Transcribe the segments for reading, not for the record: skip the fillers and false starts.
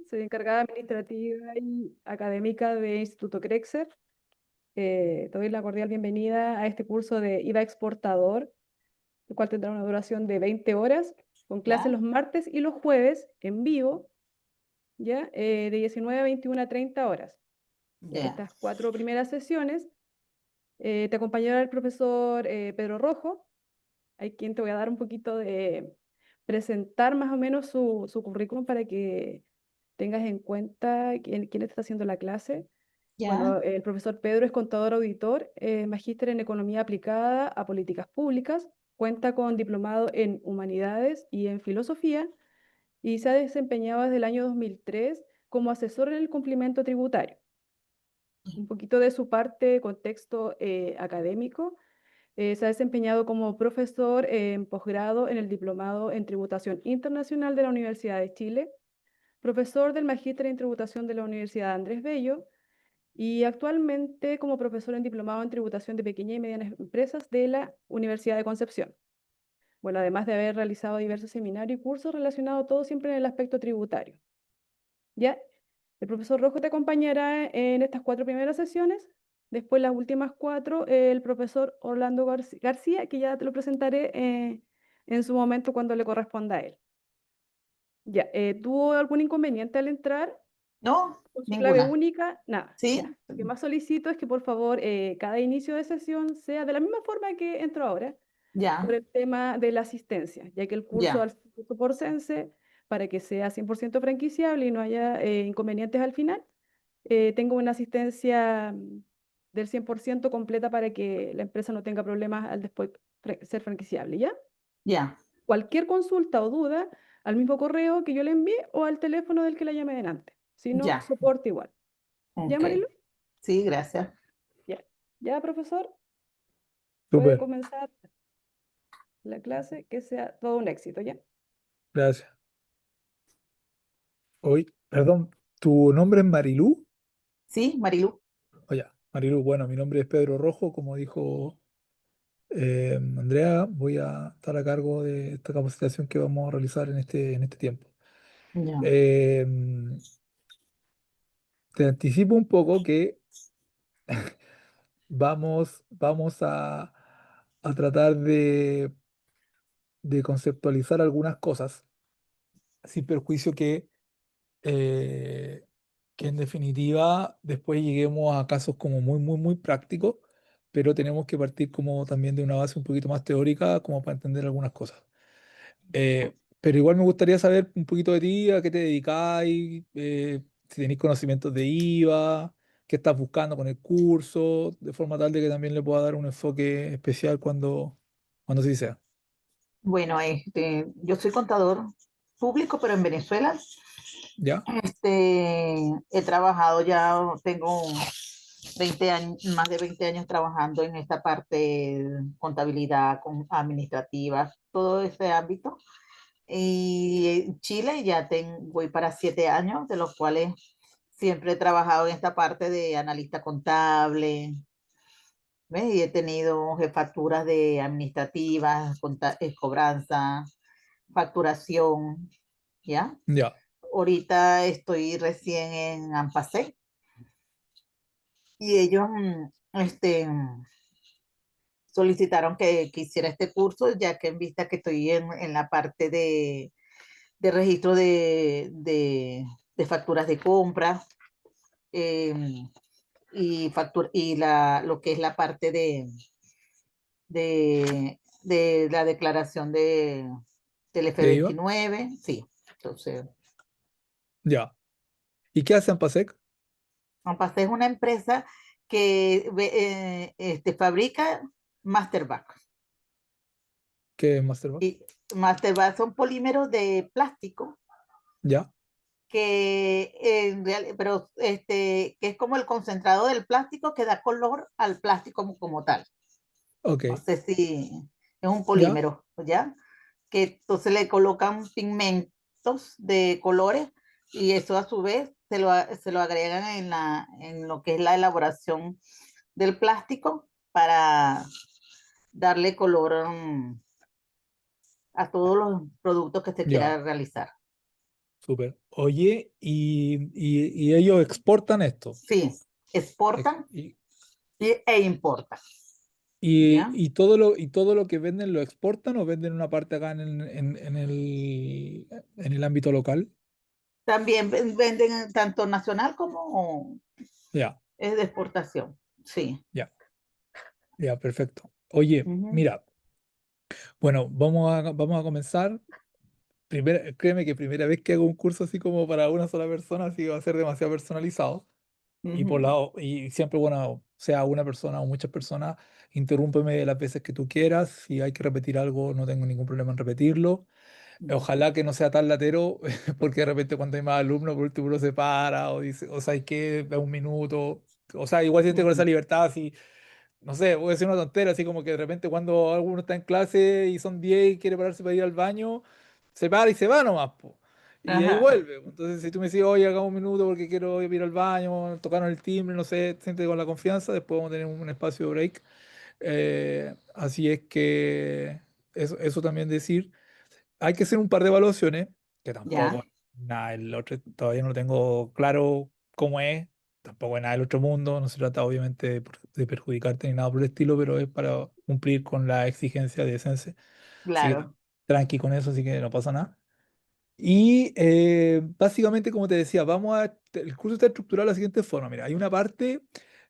soy encargada administrativa y académica de Instituto Crexer. Te doy la cordial bienvenida a este curso de IVA exportador, el cual tendrá una duración de 20 horas, con clases ¿Ya? los martes y los jueves en vivo, ¿ya? De 19 a 21 a 30 horas. Ya, Ya. estas 4 primeras sesiones te acompañará el profesor Pedro Rojo, a quien te voy a dar un poquito de presentar más o menos su currículum para que tengas en cuenta quién está haciendo la clase. ¿Ya? Bueno, el profesor Pedro es contador auditor, magíster en economía aplicada a políticas públicas, cuenta con diplomado en humanidades y en filosofía y se ha desempeñado desde el año 2003 como asesor en el cumplimiento tributario. Un poquito de su parte, contexto académico. Se ha desempeñado como profesor en posgrado en el Diplomado en Tributación Internacional de la Universidad de Chile, profesor del Magíster en Tributación de la Universidad Andrés Bello y actualmente como profesor en Diplomado en Tributación de Pequeñas y Medianas Empresas de la Universidad de Concepción. Bueno, además de haber realizado diversos seminarios y cursos relacionados todo siempre en el aspecto tributario. ¿Ya? El profesor Rojo te acompañará en estas 4 primeras sesiones. Después, las últimas 4, el profesor Orlando García, que ya te lo presentaré en su momento cuando le corresponda a él. Ya, ¿tuvo algún inconveniente al entrar No, con su clave ninguna. única? Nada, ¿Sí? ya. Lo que más solicito es que por favor cada inicio de sesión sea de la misma forma que entró ahora, por Ya, el tema de la asistencia, ya que el curso ya, al curso por Sense, para que sea 100% franquiciable y no haya inconvenientes al final, tengo una asistencia del 100% completa para que la empresa no tenga problemas al después ser franquiciable, ¿ya? ya, Cualquier consulta o duda, al mismo correo que yo le envié o al teléfono del que la llame delante. Si no, ya. soporte igual. ¿Ya, Ok. Marilu? Sí, gracias. Ya. Ya, profesor, puede Súper, comenzar la clase, que sea todo un éxito, ¿ya? gracias. Hoy, perdón, ¿tu nombre es Marilú? Sí, Marilu. Oye, Marilú, bueno, mi nombre es Pedro Rojo, como dijo Andrea, voy a estar a cargo de esta capacitación que vamos a realizar en este tiempo. Ya. Eh, Te anticipo un poco que vamos a tratar de conceptualizar algunas cosas, sin perjuicio eh, que en definitiva después lleguemos a casos como muy prácticos, pero tenemos que partir como también de una base un poquito más teórica como para entender algunas cosas. Pero igual me gustaría saber un poquito de ti, a qué te dedicáis, si tenéis conocimientos de IVA, qué estás buscando con el curso, de forma tal de que también le pueda dar un enfoque especial cuando sí sea. Bueno, yo soy contador público, pero en Venezuela. ¿Ya? He trabajado ya, tengo 20 años, más de 20 años trabajando en esta parte de contabilidad, administrativa, todo ese ámbito. Y en Chile ya voy para 7 años, de los cuales siempre he trabajado en esta parte de analista contable, ¿ves? Y he tenido jefaturas de administrativas, cobranza, facturación, ¿ya? Ya. Ahorita estoy recién en Ampasec y ellos solicitaron que hiciera este curso, ya que en vista que estoy en la parte de registro de facturas de compra, eh, lo que es la parte de la declaración del f ¿De IVA? veintinueve sí. Entonces, Ya. ¿Y qué hace Ampasec? Ampasé es una empresa que fabrica Masterback. ¿Qué es Masterback? Y Masterback son polímeros de plástico ¿Ya? que es como el concentrado del plástico que da color al plástico como tal. Ok. No sé si es un ¿Ya? polímero, ¿ya? Que entonces le colocan pigmentos de colores y eso a su vez se lo agregan en lo que es la elaboración del plástico para darle color a todos los productos que se Ya. quiera realizar. súper. Oye, y ellos exportan esto. Sí, Ex- exportan y, e importan, y, ¿ya? y todo lo que venden lo exportan o venden una parte acá en el ámbito local. También venden tanto nacional como Ya, es de exportación. Sí. ya, ya, perfecto. Oye, Ujú, mira, bueno, vamos a comenzar. Créeme que primera vez que hago un curso así como para una sola persona, así que va a ser demasiado personalizado. ujú, Y siempre, bueno, sea una persona o muchas personas, interrúmpeme las veces que tú quieras. Si hay que repetir algo, no tengo ningún problema en repetirlo. ujú, Ojalá que no sea tan latero, porque de repente cuando hay más alumnos, por último uno se para o dice, o sea, hay que da un minuto. O sea, igual siente con esa ujú. libertad, así, no sé, voy a decir una tontera, así como que de repente cuando alguno está en clase y son 10 y quiere pararse para ir al baño, se para y se va nomás, po. Y ahí Ajá, vuelve. Entonces, si tú me dices, oye, hagamos un minuto porque quiero ir al baño, tocaron el timbre, no sé, siente con la confianza, después vamos a tener un espacio de break. Así es que eso también decir. Hay que hacer un par de evaluaciones, que tampoco, ya, nada, el otro todavía no tengo claro cómo es, tampoco es nada del otro mundo, no se trata obviamente de perjudicarte ni nada por el estilo, pero es para cumplir con la exigencia de Sense. Así que claro. tranqui con eso, así que no pasa nada. Y básicamente, como te decía, el curso está estructurado de la siguiente forma. Mira, hay una parte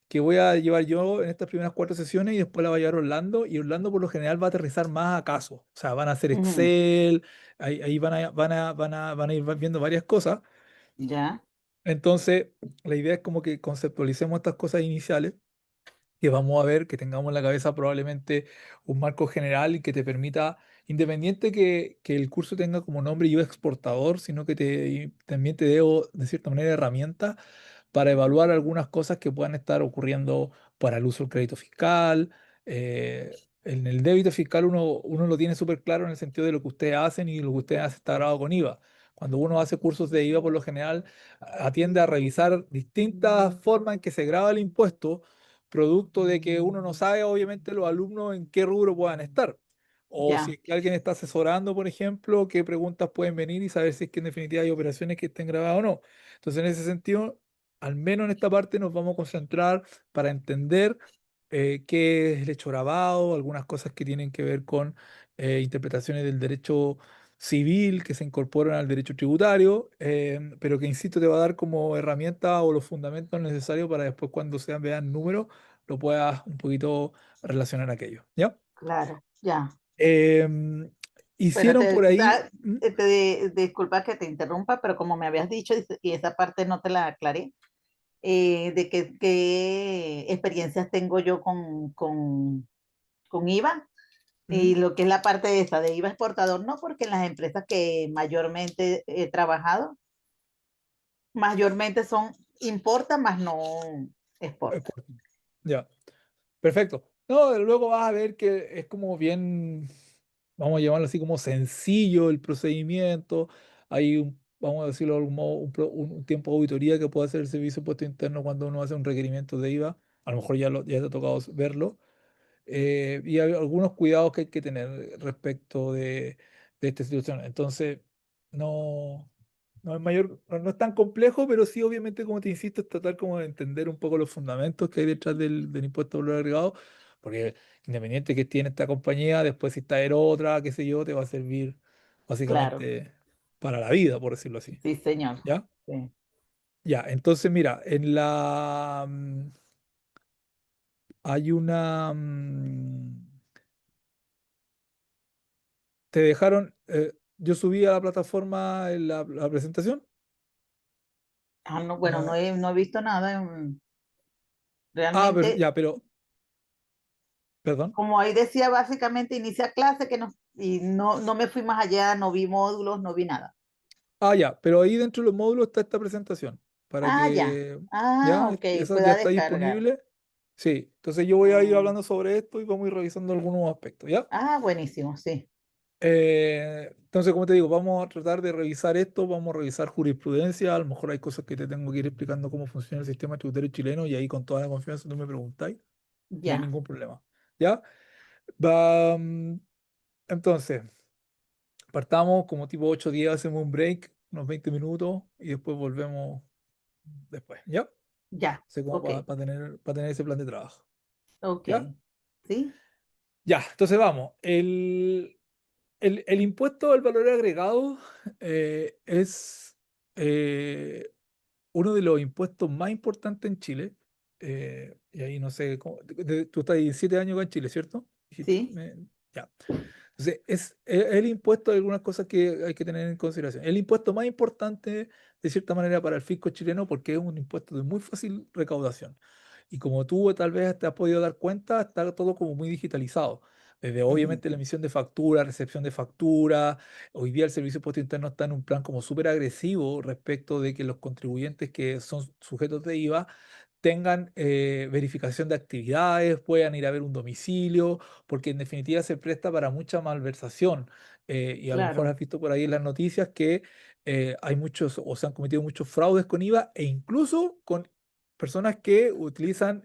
que voy a llevar yo en estas primeras 4 sesiones y después la va a llevar Orlando. Y Orlando por lo general va a aterrizar más a casos. O sea, van a hacer Ujú, Excel, ahí van a ir viendo varias cosas. ya, Entonces, la idea es como que conceptualicemos estas cosas iniciales que vamos a ver, que tengamos en la cabeza probablemente un marco general y que te permita, independiente que el curso tenga como nombre yo exportador, sino que también te dé de cierta manera herramientas para evaluar algunas cosas que puedan estar ocurriendo para el uso del crédito fiscal. En el débito fiscal uno lo tiene súper claro en el sentido de lo que ustedes hacen y lo que ustedes hacen está grabado con IVA. Cuando uno hace cursos de IVA, por lo general, atiende a revisar distintas formas en que se graba el impuesto, producto de que uno no sabe, obviamente, los alumnos en qué rubro puedan estar. O si ya, es que alguien está asesorando, por ejemplo, qué preguntas pueden venir y saber si es que en definitiva hay operaciones que estén grabadas o no. Entonces, en ese sentido, al menos en esta parte nos vamos a concentrar para entender qué es el hecho grabado, algunas cosas que tienen que ver con interpretaciones del derecho civil que se incorporan al derecho tributario, pero que, insisto, te va a dar como herramienta o los fundamentos necesarios para después cuando sean, vean números, lo puedas un poquito relacionar aquello, ¿ya? claro, ya. Em, Bueno, hicieron por ahí, ¿Mm? disculpa que te interrumpa, pero como me habías dicho y esa parte no te la aclaré, de qué experiencias tengo yo con IVA y ¿Mm? lo que es la parte de esa de IVA exportador, no, porque en las empresas que mayormente he trabajado, mayormente son importa más no exporta. Por- Ya, perfecto. No, luego vas a ver que es como bien, vamos a llamarlo así como sencillo el procedimiento. Hay vamos a decirlo de algún modo, un tiempo de auditoría que puede hacer el Servicio de Impuesto Interno cuando uno hace un requerimiento de IVA. A lo mejor ya te ha tocado verlo. Y hay algunos cuidados que hay que tener respecto de esta situación. Entonces, no, no es tan complejo, pero sí, obviamente, como te insisto, es tratar como de entender un poco los fundamentos que hay detrás del impuesto al valor agregado, porque independiente que tiene esta compañía, después si está en otra, qué sé yo, te va a servir Claro, básicamente para la vida, por decirlo así. sí, señor. ¿Ya? Sí. Ya, entonces mira, hay te dejaron, yo subí a la plataforma la presentación. Ah, no, bueno, No. no he visto nada. Pero Realmente, ya, perdón. como ahí decía, básicamente inicia clase que no, y no me fui más allá, no vi módulos, no vi nada. Ya, pero ahí dentro de los módulos está esta presentación, para Ah, ya. que, Ah, ya, ok, esa ya pueda está descargar. disponible. Sí, entonces yo voy a ir Mm, hablando sobre esto y vamos a ir revisando algunos aspectos, ¿ya? ah, buenísimo, sí. Entonces, como te digo, vamos a tratar de revisar esto, vamos a revisar jurisprudencia, a lo mejor hay cosas que te tengo que ir explicando cómo funciona el sistema tributario chileno y ahí con toda la confianza tú me preguntáis, no hay Ya. ningún problema, ¿ya? Va, entonces, partamos como tipo 8 días, hacemos un break. unos 20 minutos y después volvemos después, ¿ya? Ya, Sé como ok, para tener ese plan de trabajo, ok. ¿ya? ¿Sí? Ya, entonces vamos. El impuesto al valor agregado es eh, uno de los impuestos más importantes en Chile. Y ahí no sé, tú estás 17 años acá en Chile, ¿cierto? Dijiste, Sí. ya. Entonces, es el impuesto de algunas cosas que hay que tener en consideración. El impuesto más importante, de cierta manera, para el fisco chileno, porque es un impuesto de muy fácil recaudación. Y como tú tal vez te has podido dar cuenta, está todo como muy digitalizado. Desde Ujú. obviamente la emisión de factura, recepción de factura. Hoy día el Servicio de Impuesto Interno está en un plan como súper agresivo respecto de que los contribuyentes que son sujetos de IVA tengan verificación de actividades, puedan ir a ver un domicilio, porque en definitiva se presta para mucha malversación. Y a lo mejor Claro. has visto por ahí en las noticias que hay muchos o se han cometido muchos fraudes con IVA e incluso con personas que utilizan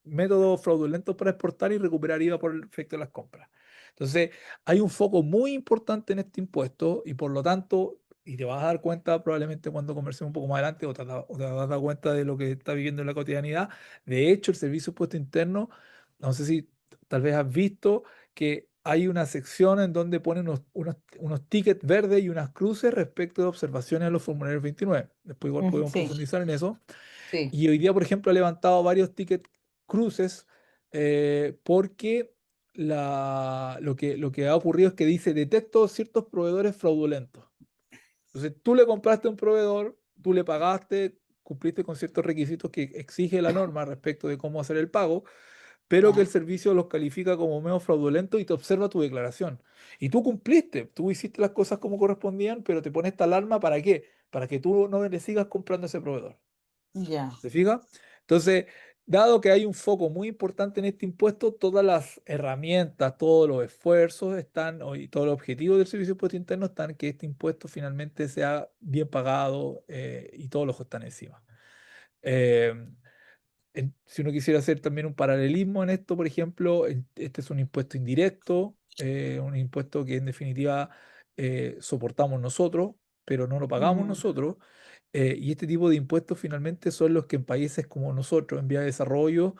métodos fraudulentos para exportar y recuperar IVA por el efecto de las compras. Entonces, hay un foco muy importante en este impuesto y por lo tanto, y te vas a dar cuenta probablemente cuando conversemos un poco más adelante o te vas a dar cuenta de lo que está viviendo en la cotidianidad. De hecho, el Servicio de Impuesto Interno, no sé si tal vez has visto que hay una sección en donde ponen unos tickets verdes y unas cruces respecto de observaciones a los formularios 29. Después igual Ujú. podemos Sí, profundizar en eso. sí. Y hoy día, por ejemplo, ha levantado varios tickets cruces porque lo que ha ocurrido es que dice, detecto ciertos proveedores fraudulentos. Entonces, tú le compraste a un proveedor, tú le pagaste, cumpliste con ciertos requisitos que exige la norma respecto de cómo hacer el pago, pero que el Ya. servicio los califica como medio fraudulento y te observa tu declaración. Y tú cumpliste, tú hiciste las cosas como correspondían, pero te pone esta alarma ¿para qué? Para que tú no le sigas comprando a ese proveedor. Ya. ¿Se fija? Entonces, dado que hay un foco muy importante en este impuesto, todas las herramientas, todos los esfuerzos están, y todos los objetivos del Servicio de Impuesto Interno están que este impuesto finalmente sea bien pagado y todos los ojos están encima. Eh, si uno quisiera hacer también un paralelismo en esto, por ejemplo, este es un impuesto indirecto, un impuesto que en definitiva soportamos nosotros, pero no lo pagamos Ujú. nosotros. Y este tipo de impuestos finalmente son los que en países como nosotros, en vía de desarrollo,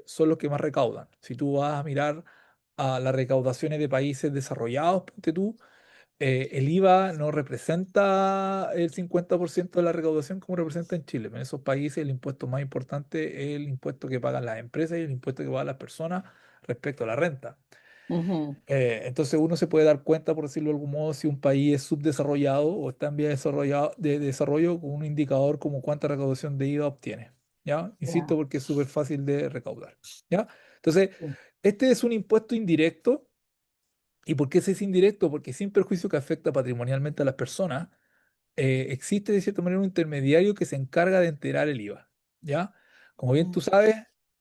son los que más recaudan. Si tú vas a mirar a las recaudaciones de países desarrollados, ponte tú, el IVA no representa el 50% de la recaudación como representa en Chile. En esos países el impuesto más importante es el impuesto que pagan las empresas y el impuesto que pagan las personas respecto a la renta. Ujú. Entonces uno se puede dar cuenta, por decirlo de algún modo, si un país es subdesarrollado o está en vía de desarrollo con un indicador como cuánta recaudación de IVA obtiene. ¿Ya? Insisto, Ya. porque es súper fácil de recaudar. ¿Ya? Entonces, Sí. este es un impuesto indirecto. ¿Y por qué ese es indirecto? Porque sin perjuicio que afecta patrimonialmente a las personas, existe de cierta manera un intermediario que se encarga de enterar el IVA. ¿Ya? Como bien tú Ujú. sabes,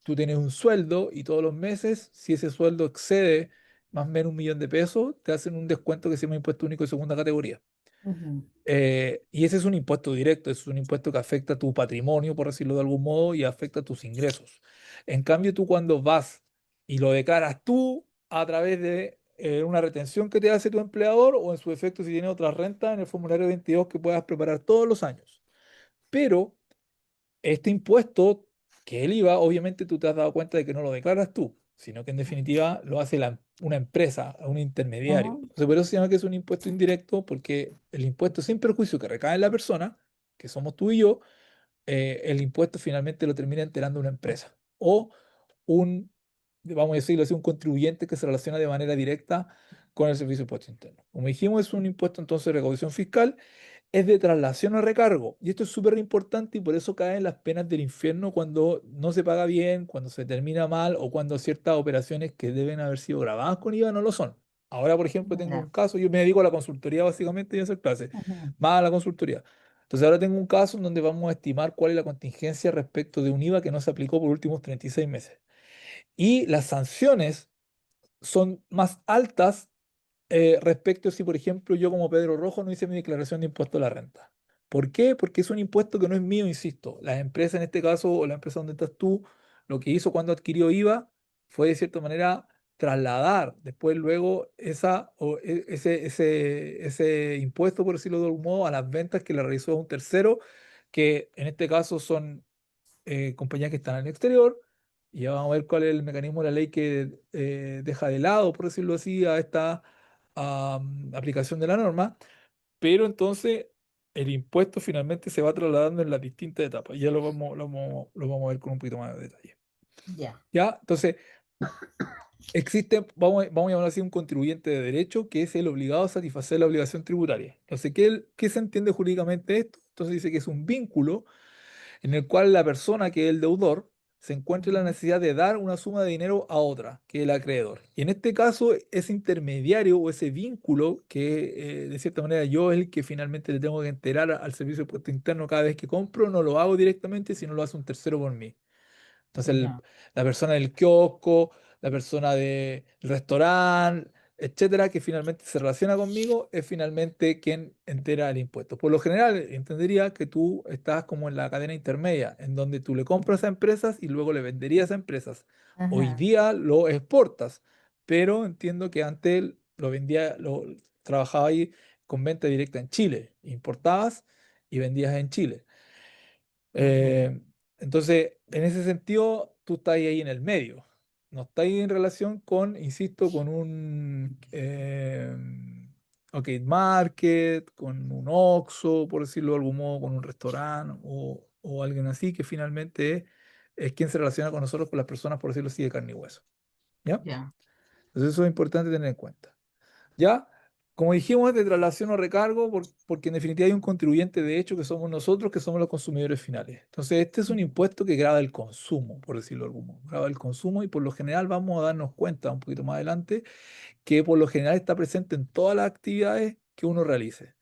tú tienes un sueldo y todos los meses, si ese sueldo excede más o menos 1.000.000 de pesos, te hacen un descuento que se llama impuesto único de segunda categoría. Ujú. Y ese es un impuesto directo, es un impuesto que afecta tu patrimonio, por decirlo de algún modo, y afecta tus ingresos. En cambio, tú cuando vas y lo declaras tú a través de una retención que te hace tu empleador o en su efecto si tienes otra renta en el formulario 22 que puedas preparar todos los años. Pero este impuesto, que es el IVA, obviamente tú te has dado cuenta de que no lo declaras tú, sino que en definitiva lo hace una empresa, un intermediario. Ujú. Entonces, por eso se llama que es un impuesto indirecto, porque el impuesto sin perjuicio que recae en la persona, que somos tú y yo, el impuesto finalmente lo termina enterando una empresa o un, vamos a decirlo así, un contribuyente que se relaciona de manera directa con el Servicio de Impuesto Interno. Como dijimos, es un impuesto entonces de recaudación fiscal, es de traslación a recargo. Y esto es súper importante y por eso caen las penas del infierno cuando no se paga bien, cuando se termina mal o cuando ciertas operaciones que deben haber sido grabadas con IVA no lo son. Ahora, por ejemplo, tengo un Ya. caso, yo me dedico a la consultoría básicamente y a hacer clases, Ujú. más a la consultoría. Entonces ahora tengo un caso en donde vamos a estimar cuál es la contingencia respecto de un IVA que no se aplicó por los últimos 36 meses. Y las sanciones son más altas respecto si, por ejemplo, yo como Pedro Rojo no hice mi declaración de impuesto a la renta. ¿Por qué? Porque es un impuesto que no es mío, insisto. La empresa, en este caso, o la empresa donde estás tú, lo que hizo cuando adquirió IVA fue de cierta manera trasladar después luego ese impuesto, por decirlo de algún modo, a las ventas que le realizó a un tercero, que en este caso son compañías que están en el exterior. Y ya vamos a ver cuál es el mecanismo de la ley que deja de lado, por decirlo así, a esta aplicación de la norma. Pero entonces el impuesto finalmente se va trasladando en las distintas etapas. Y ya lo vamos a ver con un poquito más de detalle. Ya, ¿Ya? Entonces, existe, vamos a llamar así, un contribuyente de derecho que es el obligado a satisfacer la obligación tributaria. Entonces, ¿qué se entiende jurídicamente esto? Entonces dice que es un vínculo en el cual la persona que es el deudor se encuentra en la ujú, necesidad de dar una suma de dinero a otra, que es el acreedor. Y en este caso, ese intermediario o ese vínculo, que de cierta manera yo es el que finalmente le tengo que enterar al servicio de impuesto interno cada vez que compro, no lo hago directamente, sino lo hace un tercero por mí. Entonces, ya, la persona del kiosco, la persona del restaurante, etcétera, que finalmente se relaciona conmigo, es finalmente quien entera el impuesto. Por lo general, entendería que tú estás como en la cadena intermedia, en donde tú le compras a empresas y luego le venderías a empresas. Hoy ajá, día lo exportas, pero entiendo que antes trabajaba ahí con venta directa en Chile. Importabas y vendías en Chile. ajá, Eh, entonces, en ese sentido, tú estás ahí en el medio. No estás ahí en relación con, insisto, con un OK Market, con un Oxxo, por decirlo de algún modo, con un restaurante o alguien así, que finalmente es quien se relaciona con nosotros, con las personas, por decirlo así, de carne y hueso. ¿Ya? ya, Entonces, eso es importante tener en cuenta. ¿Ya? Como dijimos, es de traslación o recargo, porque en definitiva hay un contribuyente de hecho que somos nosotros, que somos los consumidores finales. Entonces, este es un ujú, impuesto que grava el consumo, por decirlo de algún modo. Grava el consumo y por lo general vamos a darnos cuenta un poquito más adelante que por lo general está presente en todas las actividades que uno realice.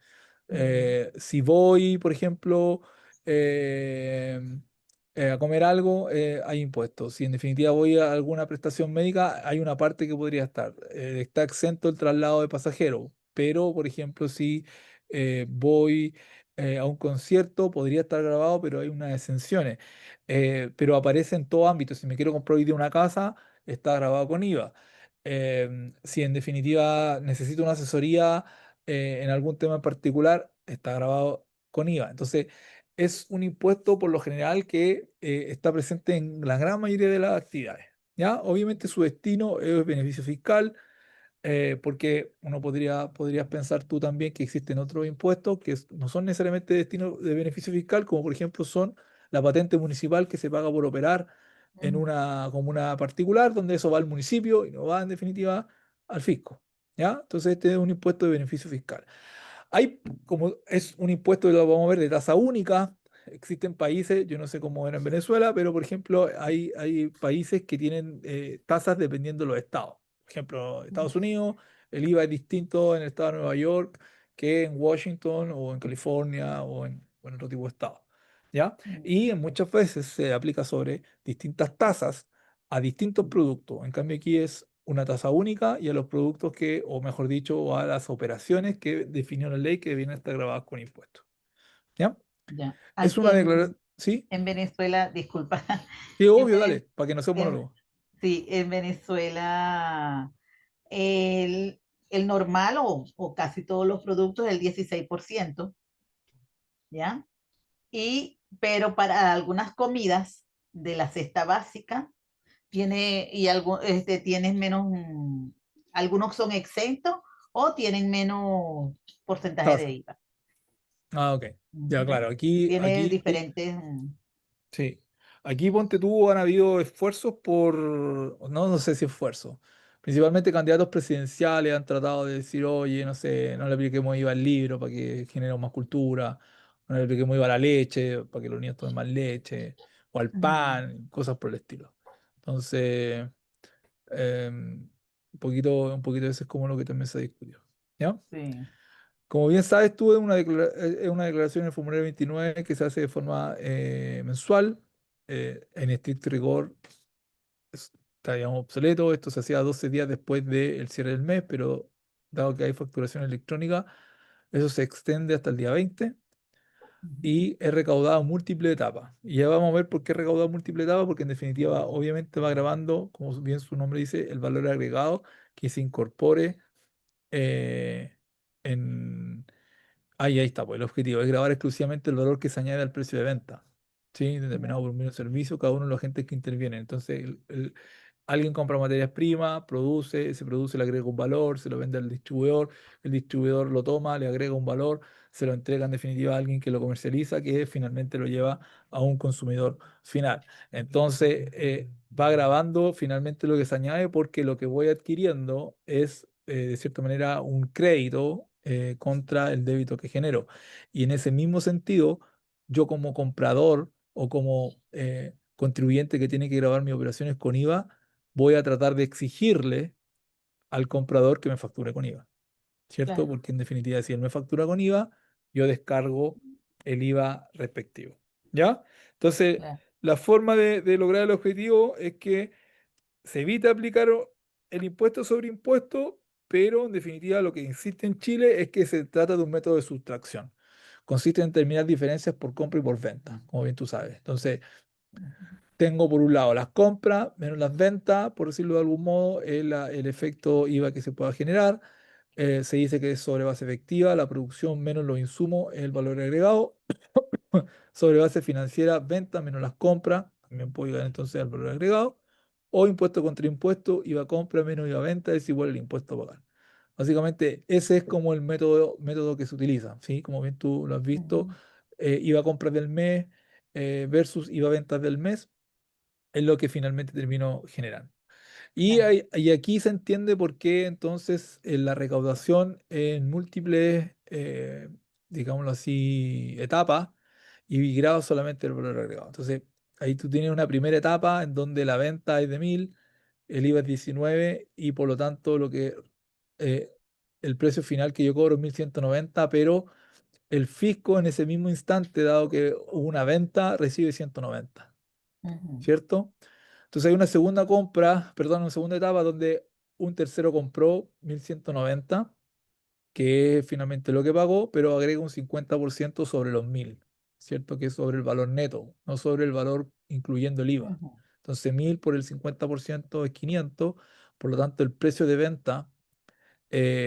ujú, Si voy, por ejemplo, eh, a comer algo, hay impuestos. Si en definitiva voy a alguna prestación médica, hay una parte que podría estar. Está exento el traslado de pasajeros, pero, por ejemplo, si voy a un concierto, podría estar grabado, pero hay unas exenciones. Pero aparece en todo ámbito. Si me quiero comprar hoy día una casa, está grabado con IVA. Si en definitiva necesito una asesoría en algún tema en particular, está grabado con IVA. Entonces, es un impuesto por lo general que está presente en la gran mayoría de las actividades. ¿Ya? Obviamente su destino es beneficio fiscal, porque podrías pensar tú también que existen otros impuestos que no son necesariamente destino de beneficio fiscal, como por ejemplo son la patente municipal que se paga por operar en ujú, una comuna particular, donde eso va al municipio y no va en definitiva al fisco. ¿Ya? Entonces este es un impuesto de beneficio fiscal. Hay, como es un impuesto que lo vamos a ver de tasa única, existen países, yo no sé cómo era en Venezuela, pero por ejemplo hay países que tienen tasas dependiendo de los estados. Por ejemplo, ujú, Estados Unidos, el IVA es distinto en el estado de Nueva York que en Washington o en California o en otro tipo de estado. ¿Ya? Y muchas veces se aplica sobre distintas tasas a distintos productos. En cambio, aquí es una tasa única y a los productos que, o mejor dicho, a las operaciones que definió la ley que deben estar grabadas con impuestos. ¿Ya? ya. Es Aquí una declaración. ¿Sí? en Venezuela, disculpa, Sí, en, obvio, Vene- dale, para que no sea un en- monólogo. sí, en Venezuela el, el normal o casi todos los productos el 16%, ¿ya? Pero para algunas comidas de la cesta básica tienen menos, algunos son exentos o tienen menos porcentaje de Tasa. IVA. Ah, OK. Ya, Ujú. claro, aquí, Tiene aquí, diferentes. sí. Aquí, ponte tú, han habido esfuerzos no sé si esfuerzos, principalmente candidatos presidenciales han tratado de decir, oye, no sé, no le apliquemos IVA al libro para que generemos más cultura, no le apliquemos IVA a la leche para que los niños tomen más leche, o al Mm, pan, cosas por el estilo. Entonces, un poquito de eso es como lo que también se discutió. ¿Ya? sí. Como bien sabes, tú es una declaración en el formulario 29 que se hace de forma mensual. En estricto rigor está, digamos, obsoleto. Esto se hacía 12 días después del cierre del mes, pero dado que hay facturación electrónica, eso se extiende hasta el día 20. Ujú. y es recaudado en múltiples etapas. Y ya vamos a ver por qué es recaudado en múltiples etapas, porque en definitiva, obviamente va grabando, como bien su nombre dice, el valor agregado que se incorpore eh, en... Ahí está, pues el objetivo es grabar exclusivamente el valor que se añade al precio de venta, ¿sí? Determinado Ya. por un medio de servicio, cada uno de los agentes que intervienen. Entonces, alguien compra materias primas, se produce, le agrega un valor, se lo vende al distribuidor, el distribuidor lo toma, le agrega un valor, se lo entrega en definitiva a alguien que lo comercializa, que finalmente lo lleva a un consumidor final. Entonces, va grabando finalmente lo que se añade porque lo que voy adquiriendo es, de cierta manera, un crédito contra el débito que genero. Y en ese mismo sentido, yo como comprador o como contribuyente que tiene que grabar mis operaciones con IVA, voy a tratar de exigirle al comprador que me facture con IVA, ¿cierto? Claro, Porque en definitiva, si él me factura con IVA, yo descargo el IVA respectivo, ¿ya? Entonces, claro. la forma de lograr el objetivo es que se evita aplicar el impuesto sobre impuesto, pero en definitiva lo que insiste en Chile es que se trata de un método de sustracción. Consiste en determinar diferencias por compra y por venta, como bien tú sabes. Entonces, Ujú. tengo por un lado las compras menos las ventas, por decirlo de algún modo, el efecto IVA que se pueda generar. Se dice que es sobre base efectiva, la producción menos los insumos es el valor agregado. Sobre base financiera, ventas menos las compras, también puedo llegar entonces al valor agregado. O impuesto contra impuesto, IVA compra menos IVA venta es igual al impuesto a pagar. Básicamente, ese es como el método que se utiliza, ¿sí? Como bien tú lo has visto, Ujú. IVA compras del mes versus IVA ventas del mes es lo que finalmente terminó generando. Y, Claro. y aquí se entiende por qué entonces la recaudación en múltiples, digámoslo así, etapas y graba solamente el valor agregado. Entonces, ahí tú tienes una primera etapa en donde la venta es de 1000, el IVA es 19 y por lo tanto eh, el precio final que yo cobro es 1190, pero el fisco en ese mismo instante, dado que hubo una venta, recibe 190, Ujú. ¿cierto? Entonces hay una segunda compra, perdón, una segunda etapa donde un tercero compró 1190, que es finalmente lo que pagó, pero agrega un 50% sobre los 1000, ¿cierto? Que es sobre el valor neto, no sobre el valor incluyendo el IVA. Ujú. Entonces 1000 por el 50% es 500, por lo tanto el precio de venta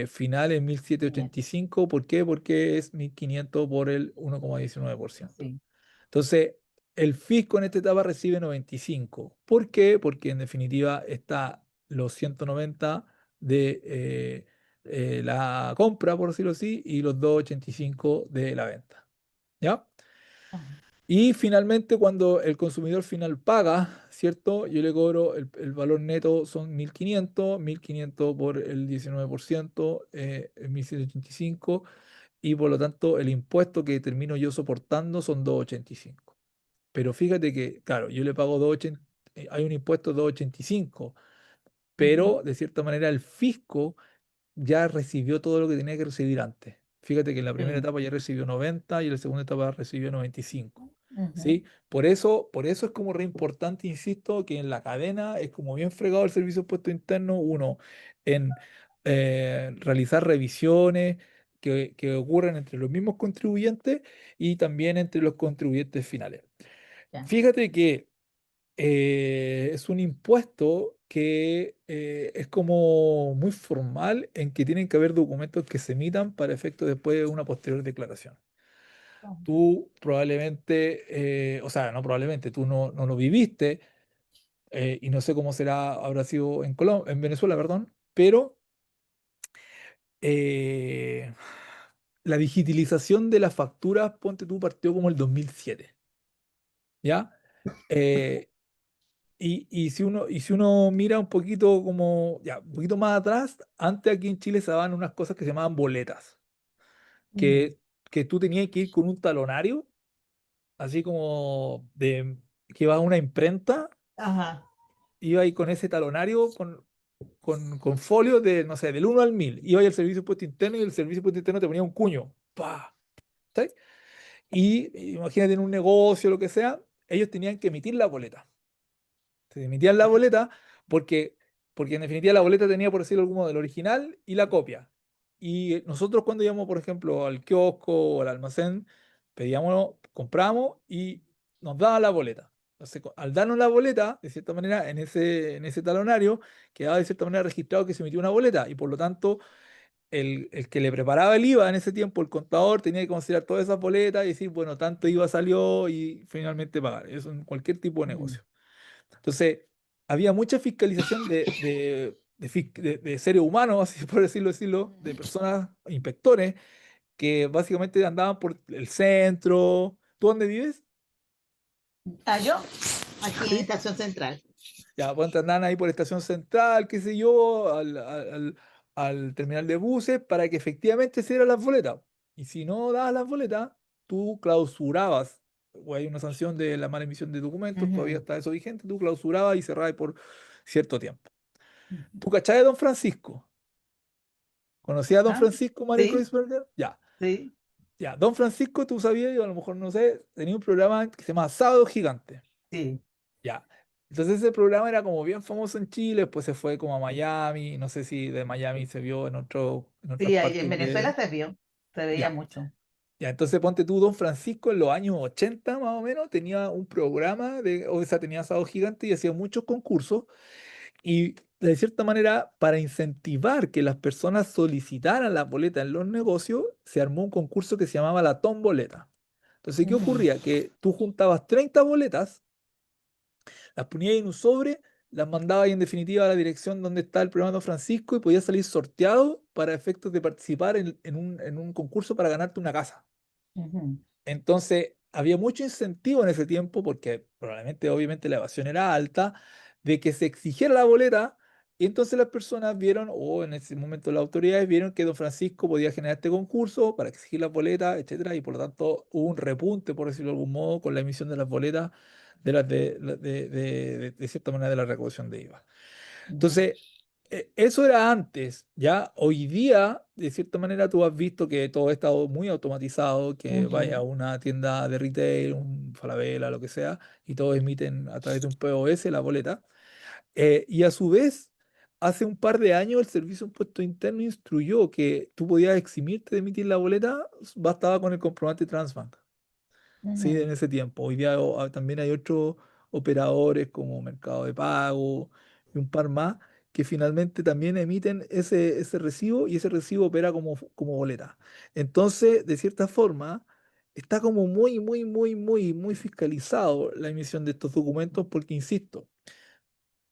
final es mil setecientos ochenta y 500. cinco. ¿Por qué? Porque es 1500 por el 1,19%. Sí. Entonces, el fisco en esta etapa recibe 95. ¿Por qué? Porque en definitiva está los 190 de la compra, por decirlo así, y los 285 de la venta. ¿Ya? Ajá. Y finalmente, cuando el consumidor final paga, ¿cierto? Yo le cobro el valor neto son 1500 por el 19%, 1785, y por lo tanto el impuesto que termino yo soportando son 285. Pero fíjate que, claro, yo le pago 280, hay un impuesto de 285, pero Ujú. de cierta manera el fisco ya recibió todo lo que tenía que recibir antes. Fíjate que en la primera Sí. etapa ya recibió 90 y en la segunda etapa recibió 95. Ujú. ¿Sí? Por eso es como re importante, insisto, que en la cadena es como bien fregado el servicio de impuesto interno, uno, en realizar revisiones que ocurren entre los mismos contribuyentes y también entre los contribuyentes finales. Ya. Fíjate que es un impuesto que es como muy formal en que tienen que haber documentos que se emitan para efecto después de una posterior declaración. Ujú. Tú probablemente, o sea, no probablemente, tú no lo viviste y no sé cómo será, habrá sido en Venezuela, perdón, pero eh, la digitalización de las facturas, ponte tú, partió como el 2007, ¿ya? Eh, y si uno mira un poquito como, ya, un poquito más atrás, antes aquí en Chile se daban unas cosas que se llamaban boletas, Ujú. que, que tú tenías que ir con un talonario, así como que iba a una imprenta, Ajá. iba ahí con ese talonario, con folios de, no sé, del 1 al 1000. Iba ahí al servicio de impuesto interno y el servicio de impuesto interno te ponía un cuño. ¡Pah! ¿Cachai? Y imagínate en un negocio, lo que sea, ellos tenían que emitir la boleta. Se emitían la boleta porque, porque en definitiva la boleta tenía, por decirlo algún modo, el original y la copia. Y nosotros cuando íbamos, por ejemplo, al kiosco o al almacén, pedíamos, compramos y nos daban la boleta. Entonces, al darnos la boleta, de cierta manera, en ese talonario, quedaba de cierta manera registrado que se emitió una boleta y por lo tanto el que le preparaba el IVA en ese tiempo, el contador, tenía que considerar todas esas boletas y decir, bueno, tanto IVA salió y finalmente pagar. Eso en cualquier tipo de ujú, negocio. Entonces, había mucha fiscalización de seres humanos, así por decirlo, de ujú. personas, inspectores, que básicamente andaban por el centro. ¿Tú dónde vives? Ah, yo, aquí en ¿Sí? Estación Central. Ya, pues andaban ahí por Estación Central, qué sé yo, al terminal de buses, para que efectivamente se dieran las boletas. Y si no dabas las boletas, tú clausurabas, o hay una sanción de la mala emisión de documentos, todavía Ujú, está eso vigente, tú clausurabas y cerrabas por cierto tiempo. ujú. ¿Tú cachai de Don Francisco? ¿Conocías a Don Ah, Francisco Mario sí, Kreuzberger? Ya, sí, ya. Don Francisco, tú sabías, yo a lo mejor no sé, tenía un programa que se llama Sábado Gigante. sí. Ya. Entonces ese programa era como bien famoso en Chile, después se fue como a Miami, no sé si de Miami se vio en otras Sí, ahí en partes Venezuela de... se vio, se veía Ya, mucho. ya, entonces ponte tú, Don Francisco en los años 80 más o menos, tenía un programa, o sea, tenía Sábado Gigante y hacía muchos concursos y de cierta manera, para incentivar que las personas solicitaran las boletas en los negocios, se armó un concurso que se llamaba la tomboleta. Entonces, ¿qué Ujú, ocurría? Que tú juntabas 30 boletas, las ponías en un sobre, las mandabas en definitiva a la dirección donde está el programa de Don Francisco y podías salir sorteado para efectos de participar en un concurso para ganarte una casa. ujú, Entonces, había mucho incentivo en ese tiempo, porque probablemente, obviamente, la evasión era alta, de que se exigiera la boleta, y entonces las personas vieron, o en ese momento las autoridades vieron que Don Francisco podía generar este concurso para exigir las boletas, etcétera, y por lo tanto hubo un repunte, por decirlo de algún modo, con la emisión de las boletas de cierta manera de la recaudación de IVA. ujú, Entonces, eso era antes, ¿ya? Hoy día, de cierta manera, tú has visto que todo ha estado muy automatizado, que vaya a ujú, una tienda de retail, un Falabella, lo que sea, y todos emiten a través de un POS la boleta. Y a su vez, hace un par de años el Servicio de Impuesto Interno instruyó que tú podías eximirte de emitir la boleta, bastaba con el comprobante Transbank. Sí, ujú, en ese tiempo. Hoy día también hay otros operadores como Mercado de Pago y un par más que finalmente también emiten ese recibo y ese recibo opera como boleta. Entonces, de cierta forma, está como muy fiscalizado la emisión de estos documentos porque, insisto,